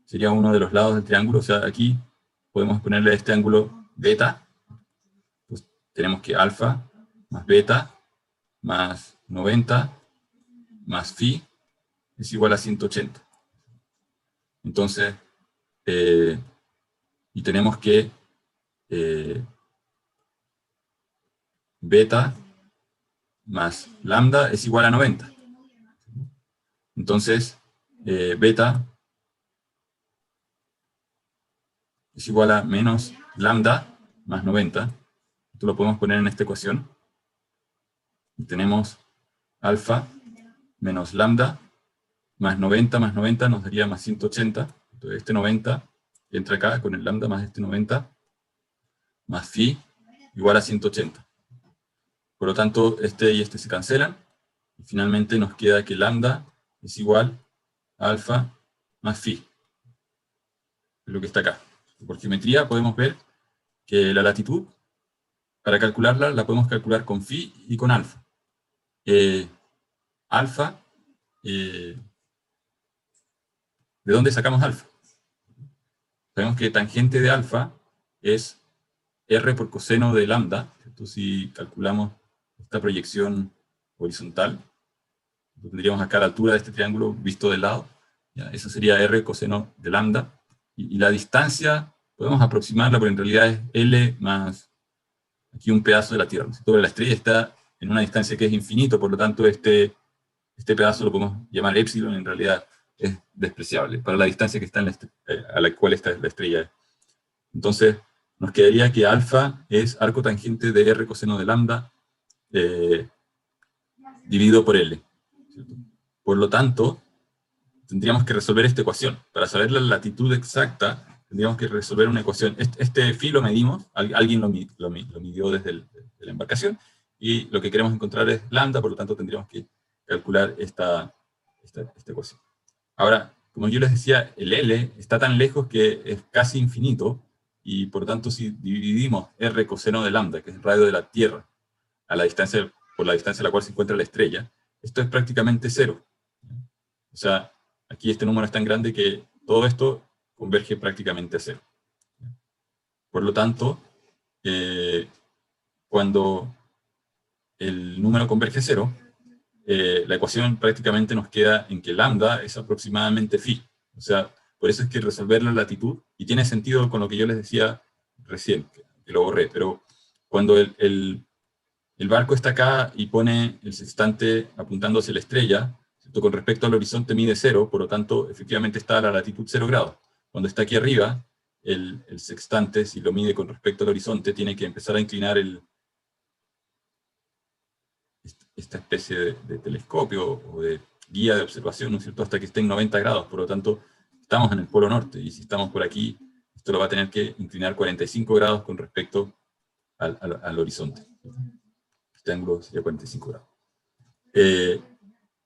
S1: sería uno de los lados del triángulo. O sea, aquí podemos ponerle a este ángulo beta. Pues tenemos que alfa más beta más 90 más phi es igual a 180. Entonces, y tenemos que beta más lambda es igual a 90. Entonces, beta es igual a menos lambda más 90. Esto lo podemos poner en esta ecuación. Y tenemos alfa menos lambda más 90 nos daría más 180. Entonces este 90 entra acá con el lambda más este 90 más phi igual a 180. Por lo tanto, este y este se cancelan. Y finalmente nos queda que lambda es igual a alfa más phi. Es lo que está acá. Por geometría podemos ver que la latitud, para calcularla, la podemos calcular con phi y con alfa. Alfa, ¿de dónde sacamos alfa? Sabemos que tangente de alfa es r por coseno de lambda. Entonces, si calculamos esta proyección horizontal, tendríamos acá la altura de este triángulo visto de lado. ¿Ya? Eso sería r coseno de lambda. Y la distancia, podemos aproximarla, pero en realidad es L más aquí un pedazo de la Tierra. ¿No? La estrella está en una distancia que es infinito, por lo tanto este pedazo lo podemos llamar epsilon, en realidad es despreciable para la distancia que está a la cual está la estrella. Entonces, nos quedaría que alfa es arco tangente de r coseno de lambda dividido por L. ¿Cierto? Por lo tanto, tendríamos que resolver esta ecuación. Para saber la latitud exacta, tendríamos que resolver una ecuación. Este phi lo medimos, alguien lo midió desde la embarcación, y lo que queremos encontrar es lambda, por lo tanto tendríamos que calcular esta ecuación. Ahora, como yo les decía, el L está tan lejos que es casi infinito, y por tanto si dividimos r coseno de lambda, que es el radio de la Tierra, por la distancia a la cual se encuentra la estrella, esto es prácticamente cero. O sea, aquí este número es tan grande que todo esto converge prácticamente a cero. Por lo tanto, cuando el número converge a cero, la ecuación prácticamente nos queda en que lambda es aproximadamente phi. O sea, por eso es que resolver la latitud, y tiene sentido con lo que yo les decía recién, que lo borré, pero cuando el barco está acá y pone el sextante apuntando hacia la estrella, ¿cierto? Con respecto al horizonte mide 0, por lo tanto, efectivamente está a la latitud 0 grados. Cuando está aquí arriba, el sextante, si lo mide con respecto al horizonte, tiene que empezar a inclinar esta especie de telescopio o de guía de observación, ¿no es cierto?, hasta que esté en 90 grados. Por lo tanto, estamos en el polo norte, y si estamos por aquí, esto lo va a tener que inclinar 45 grados con respecto al horizonte. Este ángulo sería 45 grados.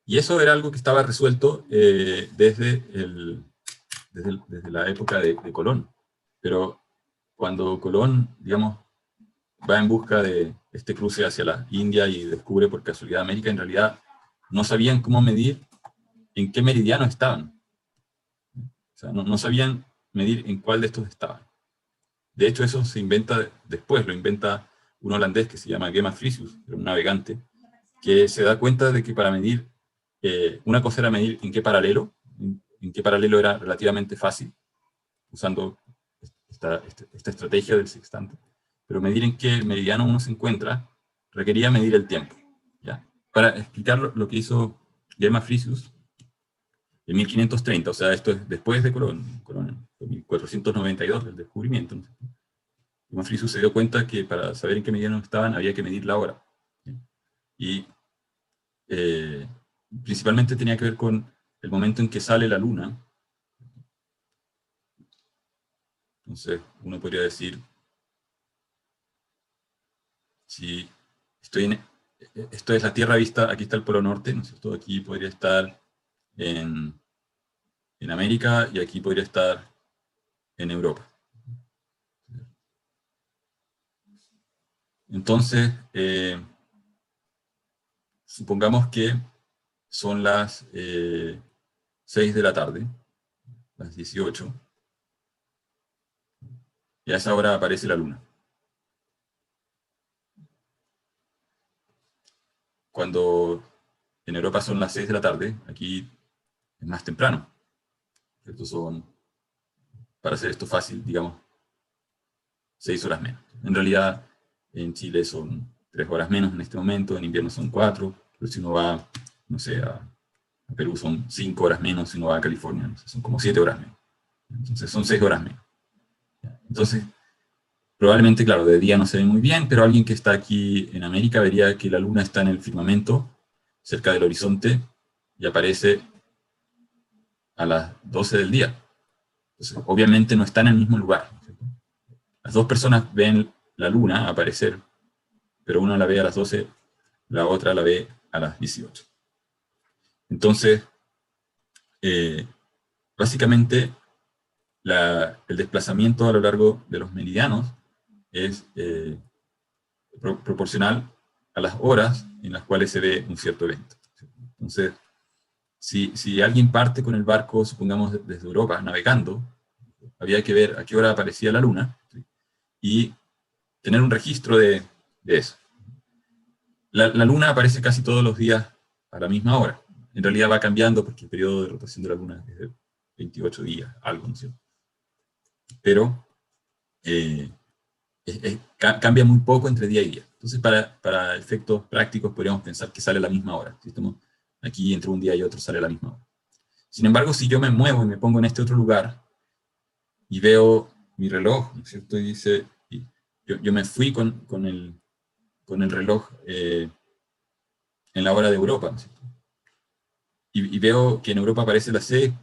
S1: Y eso era algo que estaba resuelto desde la época de Colón. Pero cuando Colón, digamos, va en busca de este cruce hacia la India y descubre por casualidad América, en realidad no sabían cómo medir en qué meridiano estaban. O sea, no sabían medir en cuál de estos estaban. De hecho, eso se inventa después, lo inventa un holandés que se llama Gemma Frisius, un navegante, que se da cuenta de que para medir, una cosa era medir en qué paralelo era relativamente fácil, usando esta estrategia del sextante, pero medir en qué meridiano uno se encuentra requería medir el tiempo. ¿Ya? Para explicar lo que hizo Gemma Frisius en 1530, o sea, esto es después de Colón, en 1492 del descubrimiento, ¿no? Gemma Frisius se dio cuenta que para saber en qué meridiano estaban había que medir la hora. ¿Sí? Y principalmente tenía que ver con el momento en que sale la luna. Entonces, uno podría decir, si esto es la Tierra vista, aquí está el Polo Norte, ¿no es cierto? Aquí podría estar en América y aquí podría estar en Europa. Entonces, supongamos que son las 6 de la tarde, las 18, y a esa hora aparece la luna. Cuando en Europa son las 6 de la tarde, aquí es más temprano. Estos son, para hacer esto fácil, digamos, 6 horas menos. En realidad, en Chile son 3 horas menos en este momento, en invierno son 4, pero si uno va, no sé, a Perú son 5 horas menos, si uno va a California, no sé, son como 7 horas menos. Entonces son 6 horas menos. Entonces, probablemente, claro, de día no se ve muy bien, pero alguien que está aquí en América vería que la luna está en el firmamento, cerca del horizonte, y aparece a las 12 del día. Entonces, obviamente no está en el mismo lugar. ¿Cierto? Las dos personas ven la luna aparecer, pero una la ve a las 12, la otra la ve a las 18. Entonces, básicamente, el desplazamiento a lo largo de los meridianos es proporcional a las horas en las cuales se ve un cierto evento. Entonces, si alguien parte con el barco, supongamos desde Europa, navegando, había que ver a qué hora aparecía la luna, ¿sí? Y tener un registro de eso. La luna aparece casi todos los días a la misma hora. En realidad va cambiando porque el periodo de rotación de la luna es de 28 días, algo, ¿no es cierto? Pero cambia muy poco entre día y día. Entonces, para efectos prácticos, podríamos pensar que sale a la misma hora. Si estamos aquí entre un día y otro, sale a la misma hora. Sin embargo, si yo me muevo y me pongo en este otro lugar y veo mi reloj, ¿no es cierto? Y dice, yo me fui con el reloj en la hora de Europa, ¿no es cierto? Y veo que en Europa aparece la C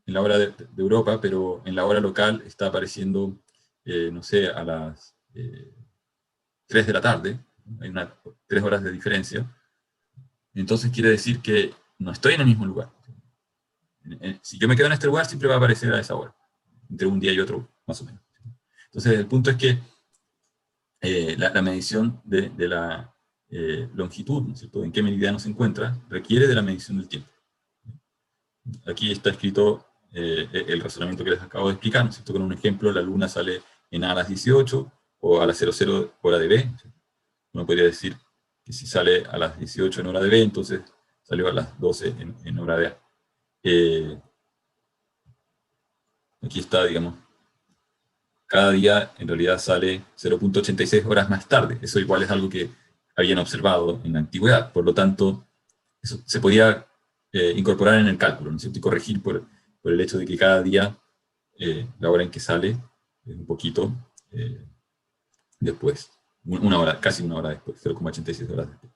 S1: en la hora de Europa, pero en la hora local está apareciendo, no sé, a las 3 de la tarde, hay 3 horas de diferencia, entonces quiere decir que no estoy en el mismo lugar. Si yo me quedo en este lugar, siempre va a aparecer a esa hora, entre un día y otro, más o menos. Entonces, el punto es que la medición de la longitud, ¿no es cierto?, en qué meridiano se encuentra, requiere de la medición del tiempo. Aquí está escrito el razonamiento que les acabo de explicar, ¿no es cierto? Con un ejemplo, la luna sale en a las 18 o a las 00 hora de B. Uno podría decir que si sale a las 18 en hora de B, entonces salió a las 12 en hora de A. Aquí está, digamos, cada día en realidad sale 0.86 horas más tarde. Eso igual es algo que habían observado en la antigüedad. Por lo tanto, eso se podía incorporar en el cálculo, ¿no es cierto? Y corregir por el hecho de que cada día la hora en que sale es un poquito después. Una hora, casi una hora después, 0,86 horas después.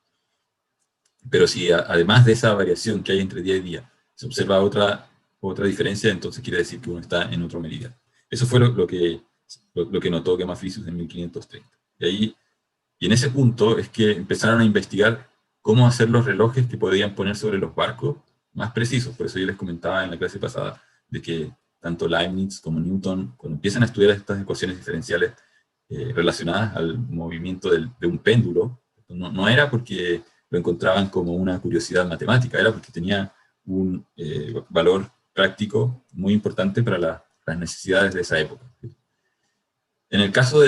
S1: Pero si además de esa variación que hay entre día y día, se observa otra diferencia, entonces quiere decir que uno está en otro meridiano. Eso fue lo que notó Gemma Frisius en 1530. Y en ese punto es que empezaron a investigar cómo hacer los relojes que podían poner sobre los barcos más precisos. Por eso yo les comentaba en la clase pasada de que tanto Leibniz como Newton, cuando empiezan a estudiar estas ecuaciones diferenciales relacionadas al movimiento de un péndulo, no era porque lo encontraban como una curiosidad matemática, era porque tenía un valor práctico muy importante para las necesidades de esa época. En el caso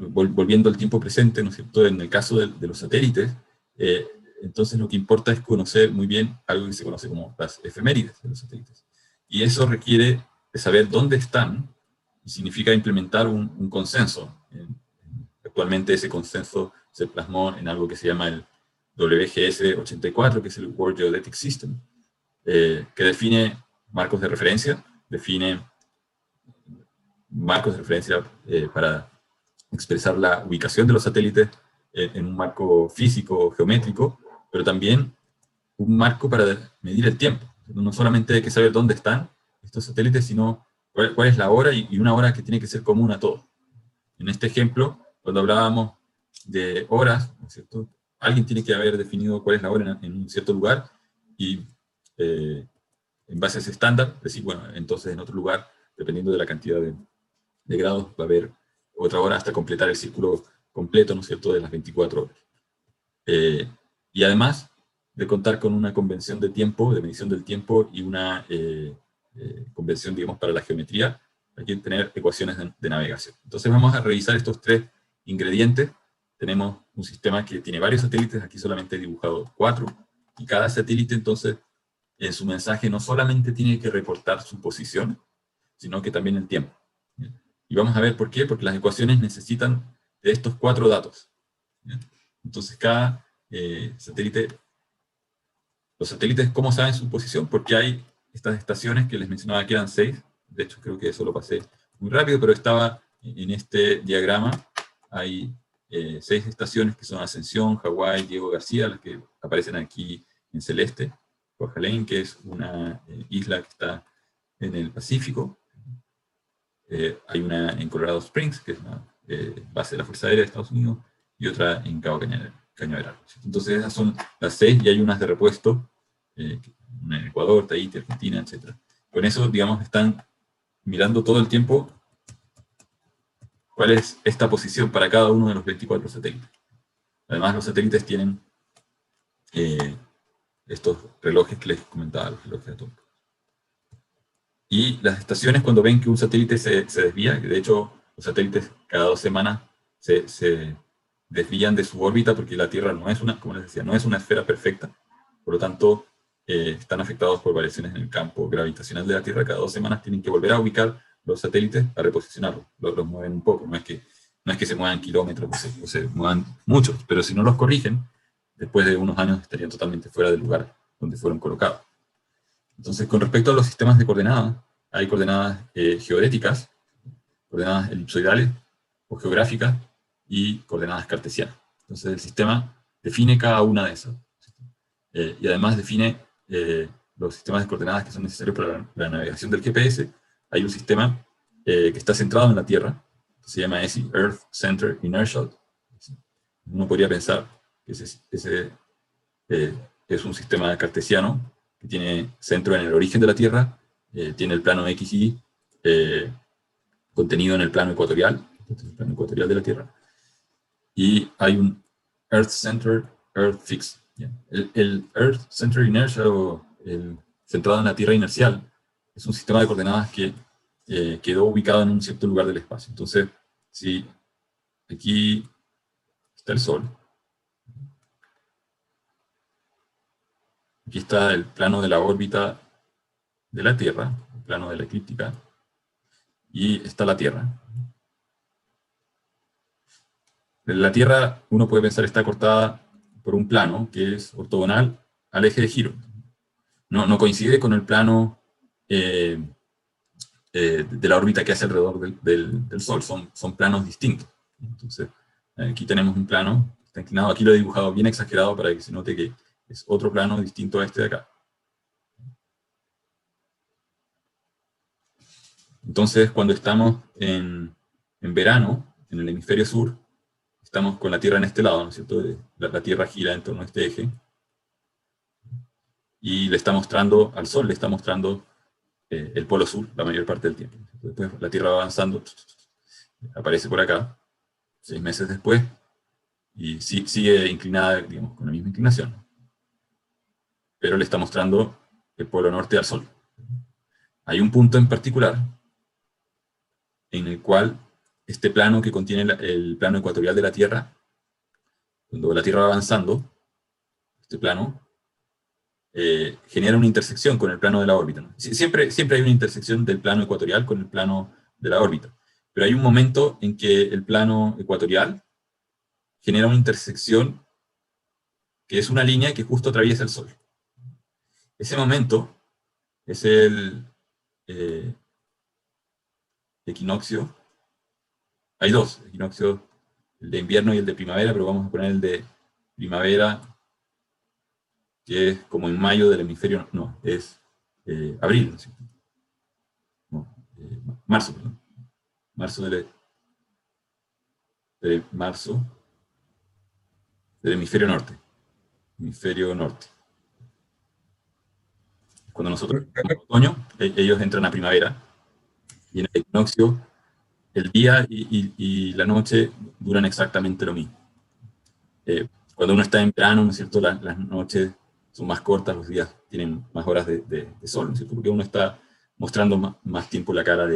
S1: volviendo al tiempo presente, ¿no es cierto? En el caso de los satélites, eh, entonces lo que importa es conocer muy bien algo que se conoce como las efemérides de los satélites. Y eso requiere de saber dónde están, y significa implementar un consenso. Actualmente ese consenso se plasmó en algo que se llama el WGS 84, que es el World Geodetic System, que define marcos de referencia, define marcos de referencia para expresar la ubicación de los satélites en un marco físico, geométrico, pero también un marco para medir el tiempo. No solamente hay que saber dónde están estos satélites, sino cuál es la hora y una hora que tiene que ser común a todos. En este ejemplo, cuando hablábamos de horas, ¿no es cierto? Alguien tiene que haber definido cuál es la hora en un cierto lugar y en base a ese estándar, decir, bueno, entonces en otro lugar, dependiendo de la cantidad de grados, va a haber otra hora hasta completar el círculo completo, ¿no es cierto?, de las 24 horas. Y además de contar con una convención de tiempo, de medición del tiempo y una convención, digamos, para la geometría, hay que tener ecuaciones de navegación. Entonces vamos a revisar estos tres ingredientes. Tenemos un sistema que tiene varios satélites, aquí solamente he dibujado 4, y cada satélite entonces en su mensaje no solamente tiene que reportar su posición, sino que también el tiempo. Y vamos a ver por qué, porque las ecuaciones necesitan de estos 4 datos. Entonces cada satélite, los satélites, ¿cómo saben su posición? Porque hay estas estaciones que les mencionaba que eran 6, de hecho creo que eso lo pasé muy rápido, pero estaba en este diagrama, hay 6 estaciones que son Ascensión, Hawái, Diego García, las que aparecen aquí en celeste, Kwajalein, que es una isla que está en el Pacífico, hay una en Colorado Springs, que es una base de la Fuerza Aérea de Estados Unidos, y otra en Cabo Cañaveral. Entonces esas son las 6 y hay unas de repuesto, una en Ecuador, Tahití, Argentina, etc. Con eso, digamos, están mirando todo el tiempo cuál es esta posición para cada uno de los 24 satélites. Además, los satélites tienen estos relojes que les comentaba, los relojes atómicos. Y las estaciones, cuando ven que un satélite se desvía, que de hecho los satélites cada 2 semanas se desvían de su órbita porque la Tierra no es una, como les decía, no es una esfera perfecta, por lo tanto están afectados por variaciones en el campo gravitacional de la Tierra. Cada 2 semanas tienen que volver a ubicar los satélites a reposicionarlos, los mueven un poco, no es que se muevan kilómetros o se muevan muchos, pero si no los corrigen, después de unos años estarían totalmente fuera del lugar donde fueron colocados. Entonces, con respecto a los sistemas de coordenadas, hay coordenadas geodéticas, coordenadas elipsoidales o geográficas y coordenadas cartesianas. Entonces, el sistema define cada una de esas. Y además define los sistemas de coordenadas que son necesarios para la navegación del GPS. Hay un sistema que está centrado en la Tierra, que se llama ECI, Earth Center Inertial. Uno podría pensar que ese es un sistema cartesiano que tiene centro en el origen de la Tierra, tiene el plano XY contenido en el plano ecuatorial de la Tierra, y hay un Earth Center, Earth Fix. El Earth Center Inertial, o el centrado en la Tierra inercial, es un sistema de coordenadas que quedó ubicado en un cierto lugar del espacio. Entonces, si aquí está el Sol, aquí está el plano de la órbita de la Tierra, el plano de la eclíptica, y está la Tierra. La Tierra, uno puede pensar, está cortada por un plano que es ortogonal al eje de giro. No coincide con el plano de la órbita que hace alrededor del Sol, son planos distintos. Entonces, aquí tenemos un plano, está inclinado, aquí lo he dibujado bien exagerado para que se note que es otro plano distinto a este de acá. Entonces, cuando estamos en verano, en el hemisferio sur, estamos con la Tierra en este lado, ¿no es cierto? La Tierra gira en torno a este eje, y le está mostrando al Sol, le está mostrando el polo sur la mayor parte del tiempo. Después la Tierra va avanzando, aparece por acá, 6 meses después, y sigue inclinada, digamos, con la misma inclinación, pero le está mostrando el polo norte al Sol. Hay un punto en particular en el cual este plano que contiene el plano ecuatorial de la Tierra, cuando la Tierra va avanzando, este plano genera una intersección con el plano de la órbita, ¿no? Siempre hay una intersección del plano ecuatorial con el plano de la órbita, pero hay un momento en que el plano ecuatorial genera una intersección que es una línea que justo atraviesa el Sol. Ese momento es el equinoccio. Hay dos equinoccios, el de invierno y el de primavera, pero vamos a poner el de primavera, que es como en mayo del hemisferio, no, es abril, ¿no es cierto? No, marzo, perdón. Marzo del hemisferio norte. Hemisferio norte. Cuando nosotros estamos en otoño, ellos entran a primavera, y en el equinoccio el día y la noche duran exactamente lo mismo. Cuando uno está en verano, ¿no es cierto?, las noches son más cortas, los días tienen más horas de sol, ¿no es cierto?, porque uno está mostrando más tiempo la cara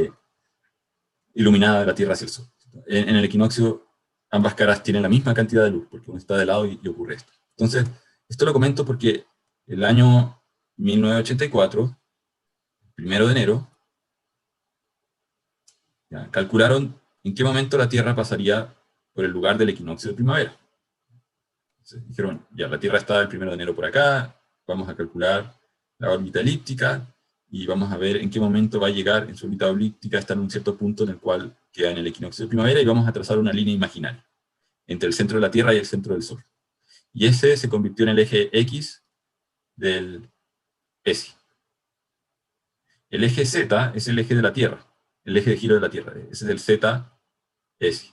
S1: iluminada de la Tierra hacia el Sol. En el equinoccio, ambas caras tienen la misma cantidad de luz, porque uno está de lado y ocurre esto. Entonces, esto lo comento porque el año 1984, 1 de enero, ya, calcularon en qué momento la Tierra pasaría por el lugar del equinoccio de primavera. Entonces, dijeron, ya, la Tierra está el 1 de enero por acá, vamos a calcular la órbita elíptica, y vamos a ver en qué momento va a llegar en su órbita elíptica, está en un cierto punto en el cual queda en el equinoccio de primavera, y vamos a trazar una línea imaginaria entre el centro de la Tierra y el centro del Sol. Y ese se convirtió en el eje X del ESI. El eje Z es el eje de la Tierra, el eje de giro de la Tierra, ese es el Z ESI.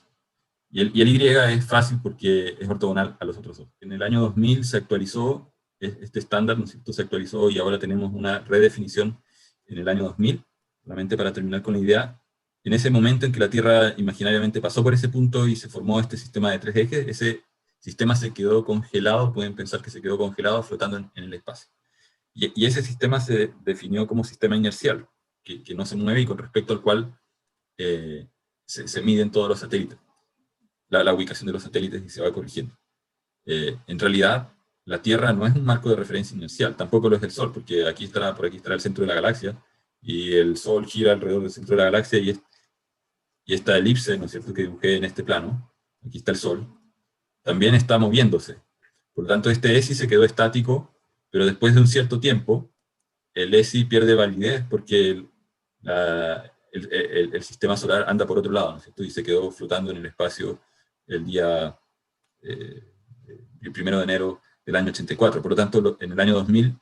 S1: Y el Y es fácil porque es ortogonal a los otros dos. En el año 2000 se actualizó este estándar, ¿no es cierto? Se actualizó y ahora tenemos una redefinición en el año 2000, solamente para terminar con la idea. En ese momento en que la Tierra imaginariamente pasó por ese punto y se formó este sistema de 3 ejes, ese sistema se quedó congelado, pueden pensar que se quedó congelado flotando en el espacio. Y ese sistema se definió como sistema inercial, que no se mueve y con respecto al cual se miden todos los satélites. La ubicación de los satélites y se va corrigiendo. En realidad, la Tierra no es un marco de referencia inercial, tampoco lo es el Sol, porque por aquí estará el centro de la galaxia, y el Sol gira alrededor del centro de la galaxia, y esta elipse, ¿no es cierto?, que dibujé en este plano, aquí está el Sol, también está moviéndose. Por lo tanto, este ESI se quedó estático, pero después de un cierto tiempo, el ESI pierde validez porque el sistema solar anda por otro lado, ¿no es cierto?, y se quedó flotando en el espacio el día el 1 de enero del año 84. Por lo tanto, en el año 2000,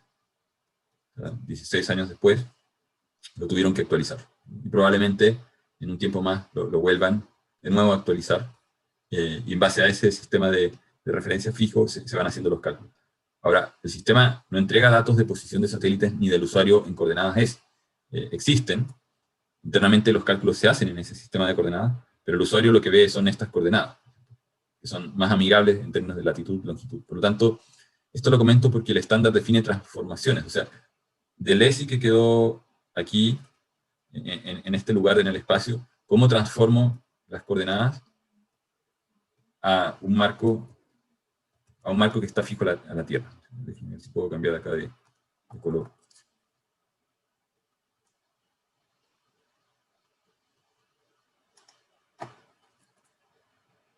S1: 16 años después, lo tuvieron que actualizar. Y probablemente en un tiempo más lo vuelvan de nuevo a actualizar. Y en base a ese sistema de referencia fijo se van haciendo los cálculos. Ahora, el sistema no entrega datos de posición de satélites ni del usuario en coordenadas ESI. Existen. Internamente los cálculos se hacen en ese sistema de coordenadas, pero el usuario lo que ve son estas coordenadas, que son más amigables en términos de latitud y longitud. Por lo tanto, esto lo comento porque el estándar define transformaciones. O sea, del ESI que quedó aquí, en este lugar en el espacio, ¿cómo transformo las coordenadas a un marco que está fijo a la Tierra? Déjenme ver si puedo cambiar acá de color.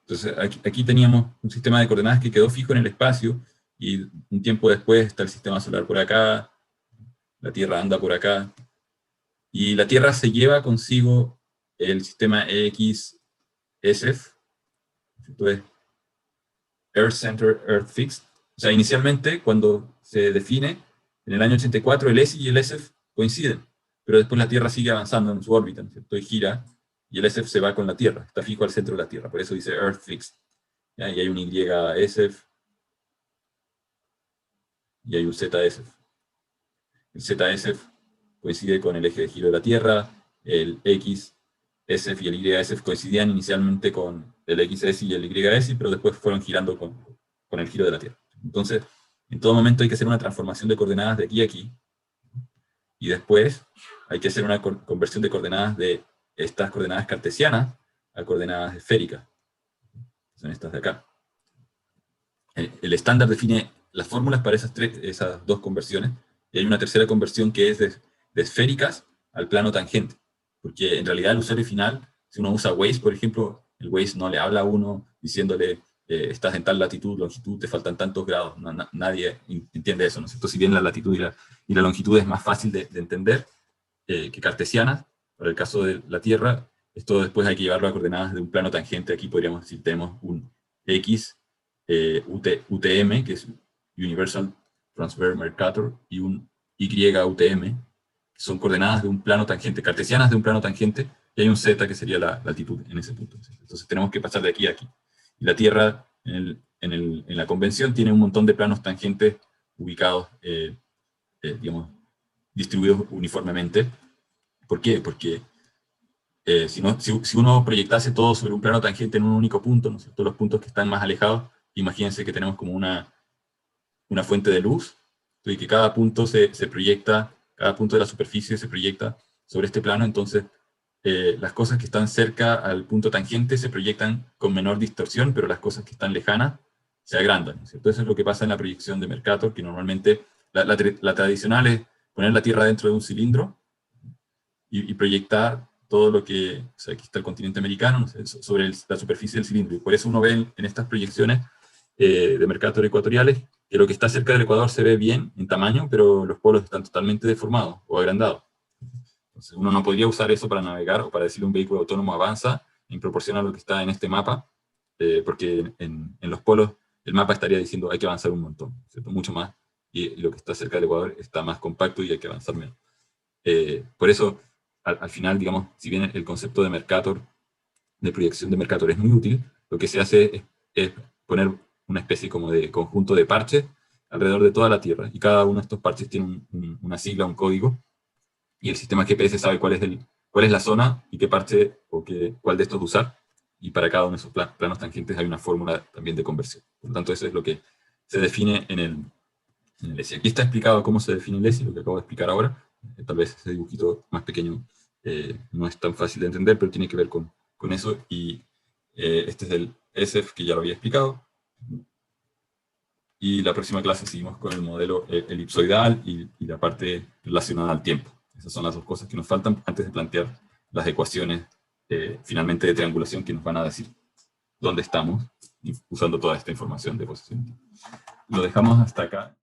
S1: Entonces, aquí teníamos un sistema de coordenadas que quedó fijo en el espacio, y un tiempo después está el sistema solar por acá, la Tierra anda por acá, y la Tierra se lleva consigo el sistema EXSF, entonces Earth Center, Earth Fixed. O sea, inicialmente, cuando se define, en el año 84, el ESI y el ESF coinciden, pero después la Tierra sigue avanzando en su órbita, ¿no es cierto? Y gira, y el ESF se va con la Tierra, está fijo al centro de la Tierra, por eso dice Earth Fixed. ¿Ya? Y hay un YSF, y hay un ZSF. El ZSF coincide con el eje de giro de la Tierra, el XSF y el YSF coincidían inicialmente con el XS y el YS, pero después fueron girando con el giro de la Tierra. Entonces, en todo momento hay que hacer una transformación de coordenadas de aquí a aquí, y después hay que hacer una conversión de coordenadas de estas coordenadas cartesianas a coordenadas esféricas. Son estas de acá. El estándar define las fórmulas para esas dos conversiones, y hay una tercera conversión que es de esféricas al plano tangente, porque en realidad el usuario final, si uno usa Waze, por ejemplo, el Waze no le habla a uno diciéndole estás en tal latitud, longitud, te faltan tantos grados. Nadie entiende eso, ¿no es cierto? Si bien la latitud y la longitud es más fácil de entender que cartesianas, para el caso de la Tierra, esto después hay que llevarlo a coordenadas de un plano tangente. Aquí podríamos decir, tenemos un X UTM, que es Universal Transverse Mercator, y un Y UTM, que son coordenadas de un plano tangente, cartesianas de un plano tangente, y hay un Z que sería la latitud en ese punto. Entonces tenemos que pasar de aquí a aquí. Y la Tierra, en la convención, tiene un montón de planos tangentes ubicados, digamos, distribuidos uniformemente. ¿Por qué? Porque si uno proyectase todo sobre un plano tangente en un único punto, ¿no es cierto? Los puntos que están más alejados, imagínense que tenemos como una fuente de luz, y que cada punto se proyecta, cada punto de la superficie se proyecta sobre este plano. Entonces las cosas que están cerca al punto tangente se proyectan con menor distorsión, pero las cosas que están lejanas se agrandan, ¿no es cierto? Eso es lo que pasa en la proyección de Mercator, que normalmente la tradicional es poner la Tierra dentro de un cilindro y proyectar todo lo que, o sea, aquí está el continente americano, ¿no sé, sobre la superficie del cilindro. Y por eso uno ve en estas proyecciones de Mercator ecuatoriales que lo que está cerca del Ecuador se ve bien en tamaño, pero los polos están totalmente deformados o agrandados. Entonces uno no podría usar eso para navegar o para decirle a un vehículo autónomo avanza en proporción a lo que está en este mapa, porque en los polos el mapa estaría diciendo hay que avanzar un montón, ¿cierto? Mucho más, y lo que está cerca del Ecuador está más compacto y hay que avanzar menos. Por eso, al final, digamos, si bien el concepto de Mercator, de proyección de Mercator es muy útil, lo que se hace es poner una especie como de conjunto de parches alrededor de toda la Tierra, y cada uno de estos parches tiene una sigla, un código, y el sistema GPS sabe cuál es la zona y qué parche o cuál de estos usar, y para cada uno de esos planos tangentes hay una fórmula también de conversión. Por lo tanto, eso es lo que se define en el ESI. Aquí está explicado cómo se define el ESI, lo que acabo de explicar ahora. Tal vez ese dibujito más pequeño no es tan fácil de entender, pero tiene que ver con eso. Y este es el ESF, que ya lo había explicado. Y la próxima clase seguimos con el modelo elipsoidal y la parte relacionada al tiempo. Esas son las dos cosas que nos faltan antes de plantear las ecuaciones finalmente de triangulación que nos van a decir dónde estamos usando toda esta información de posición. Lo dejamos hasta acá.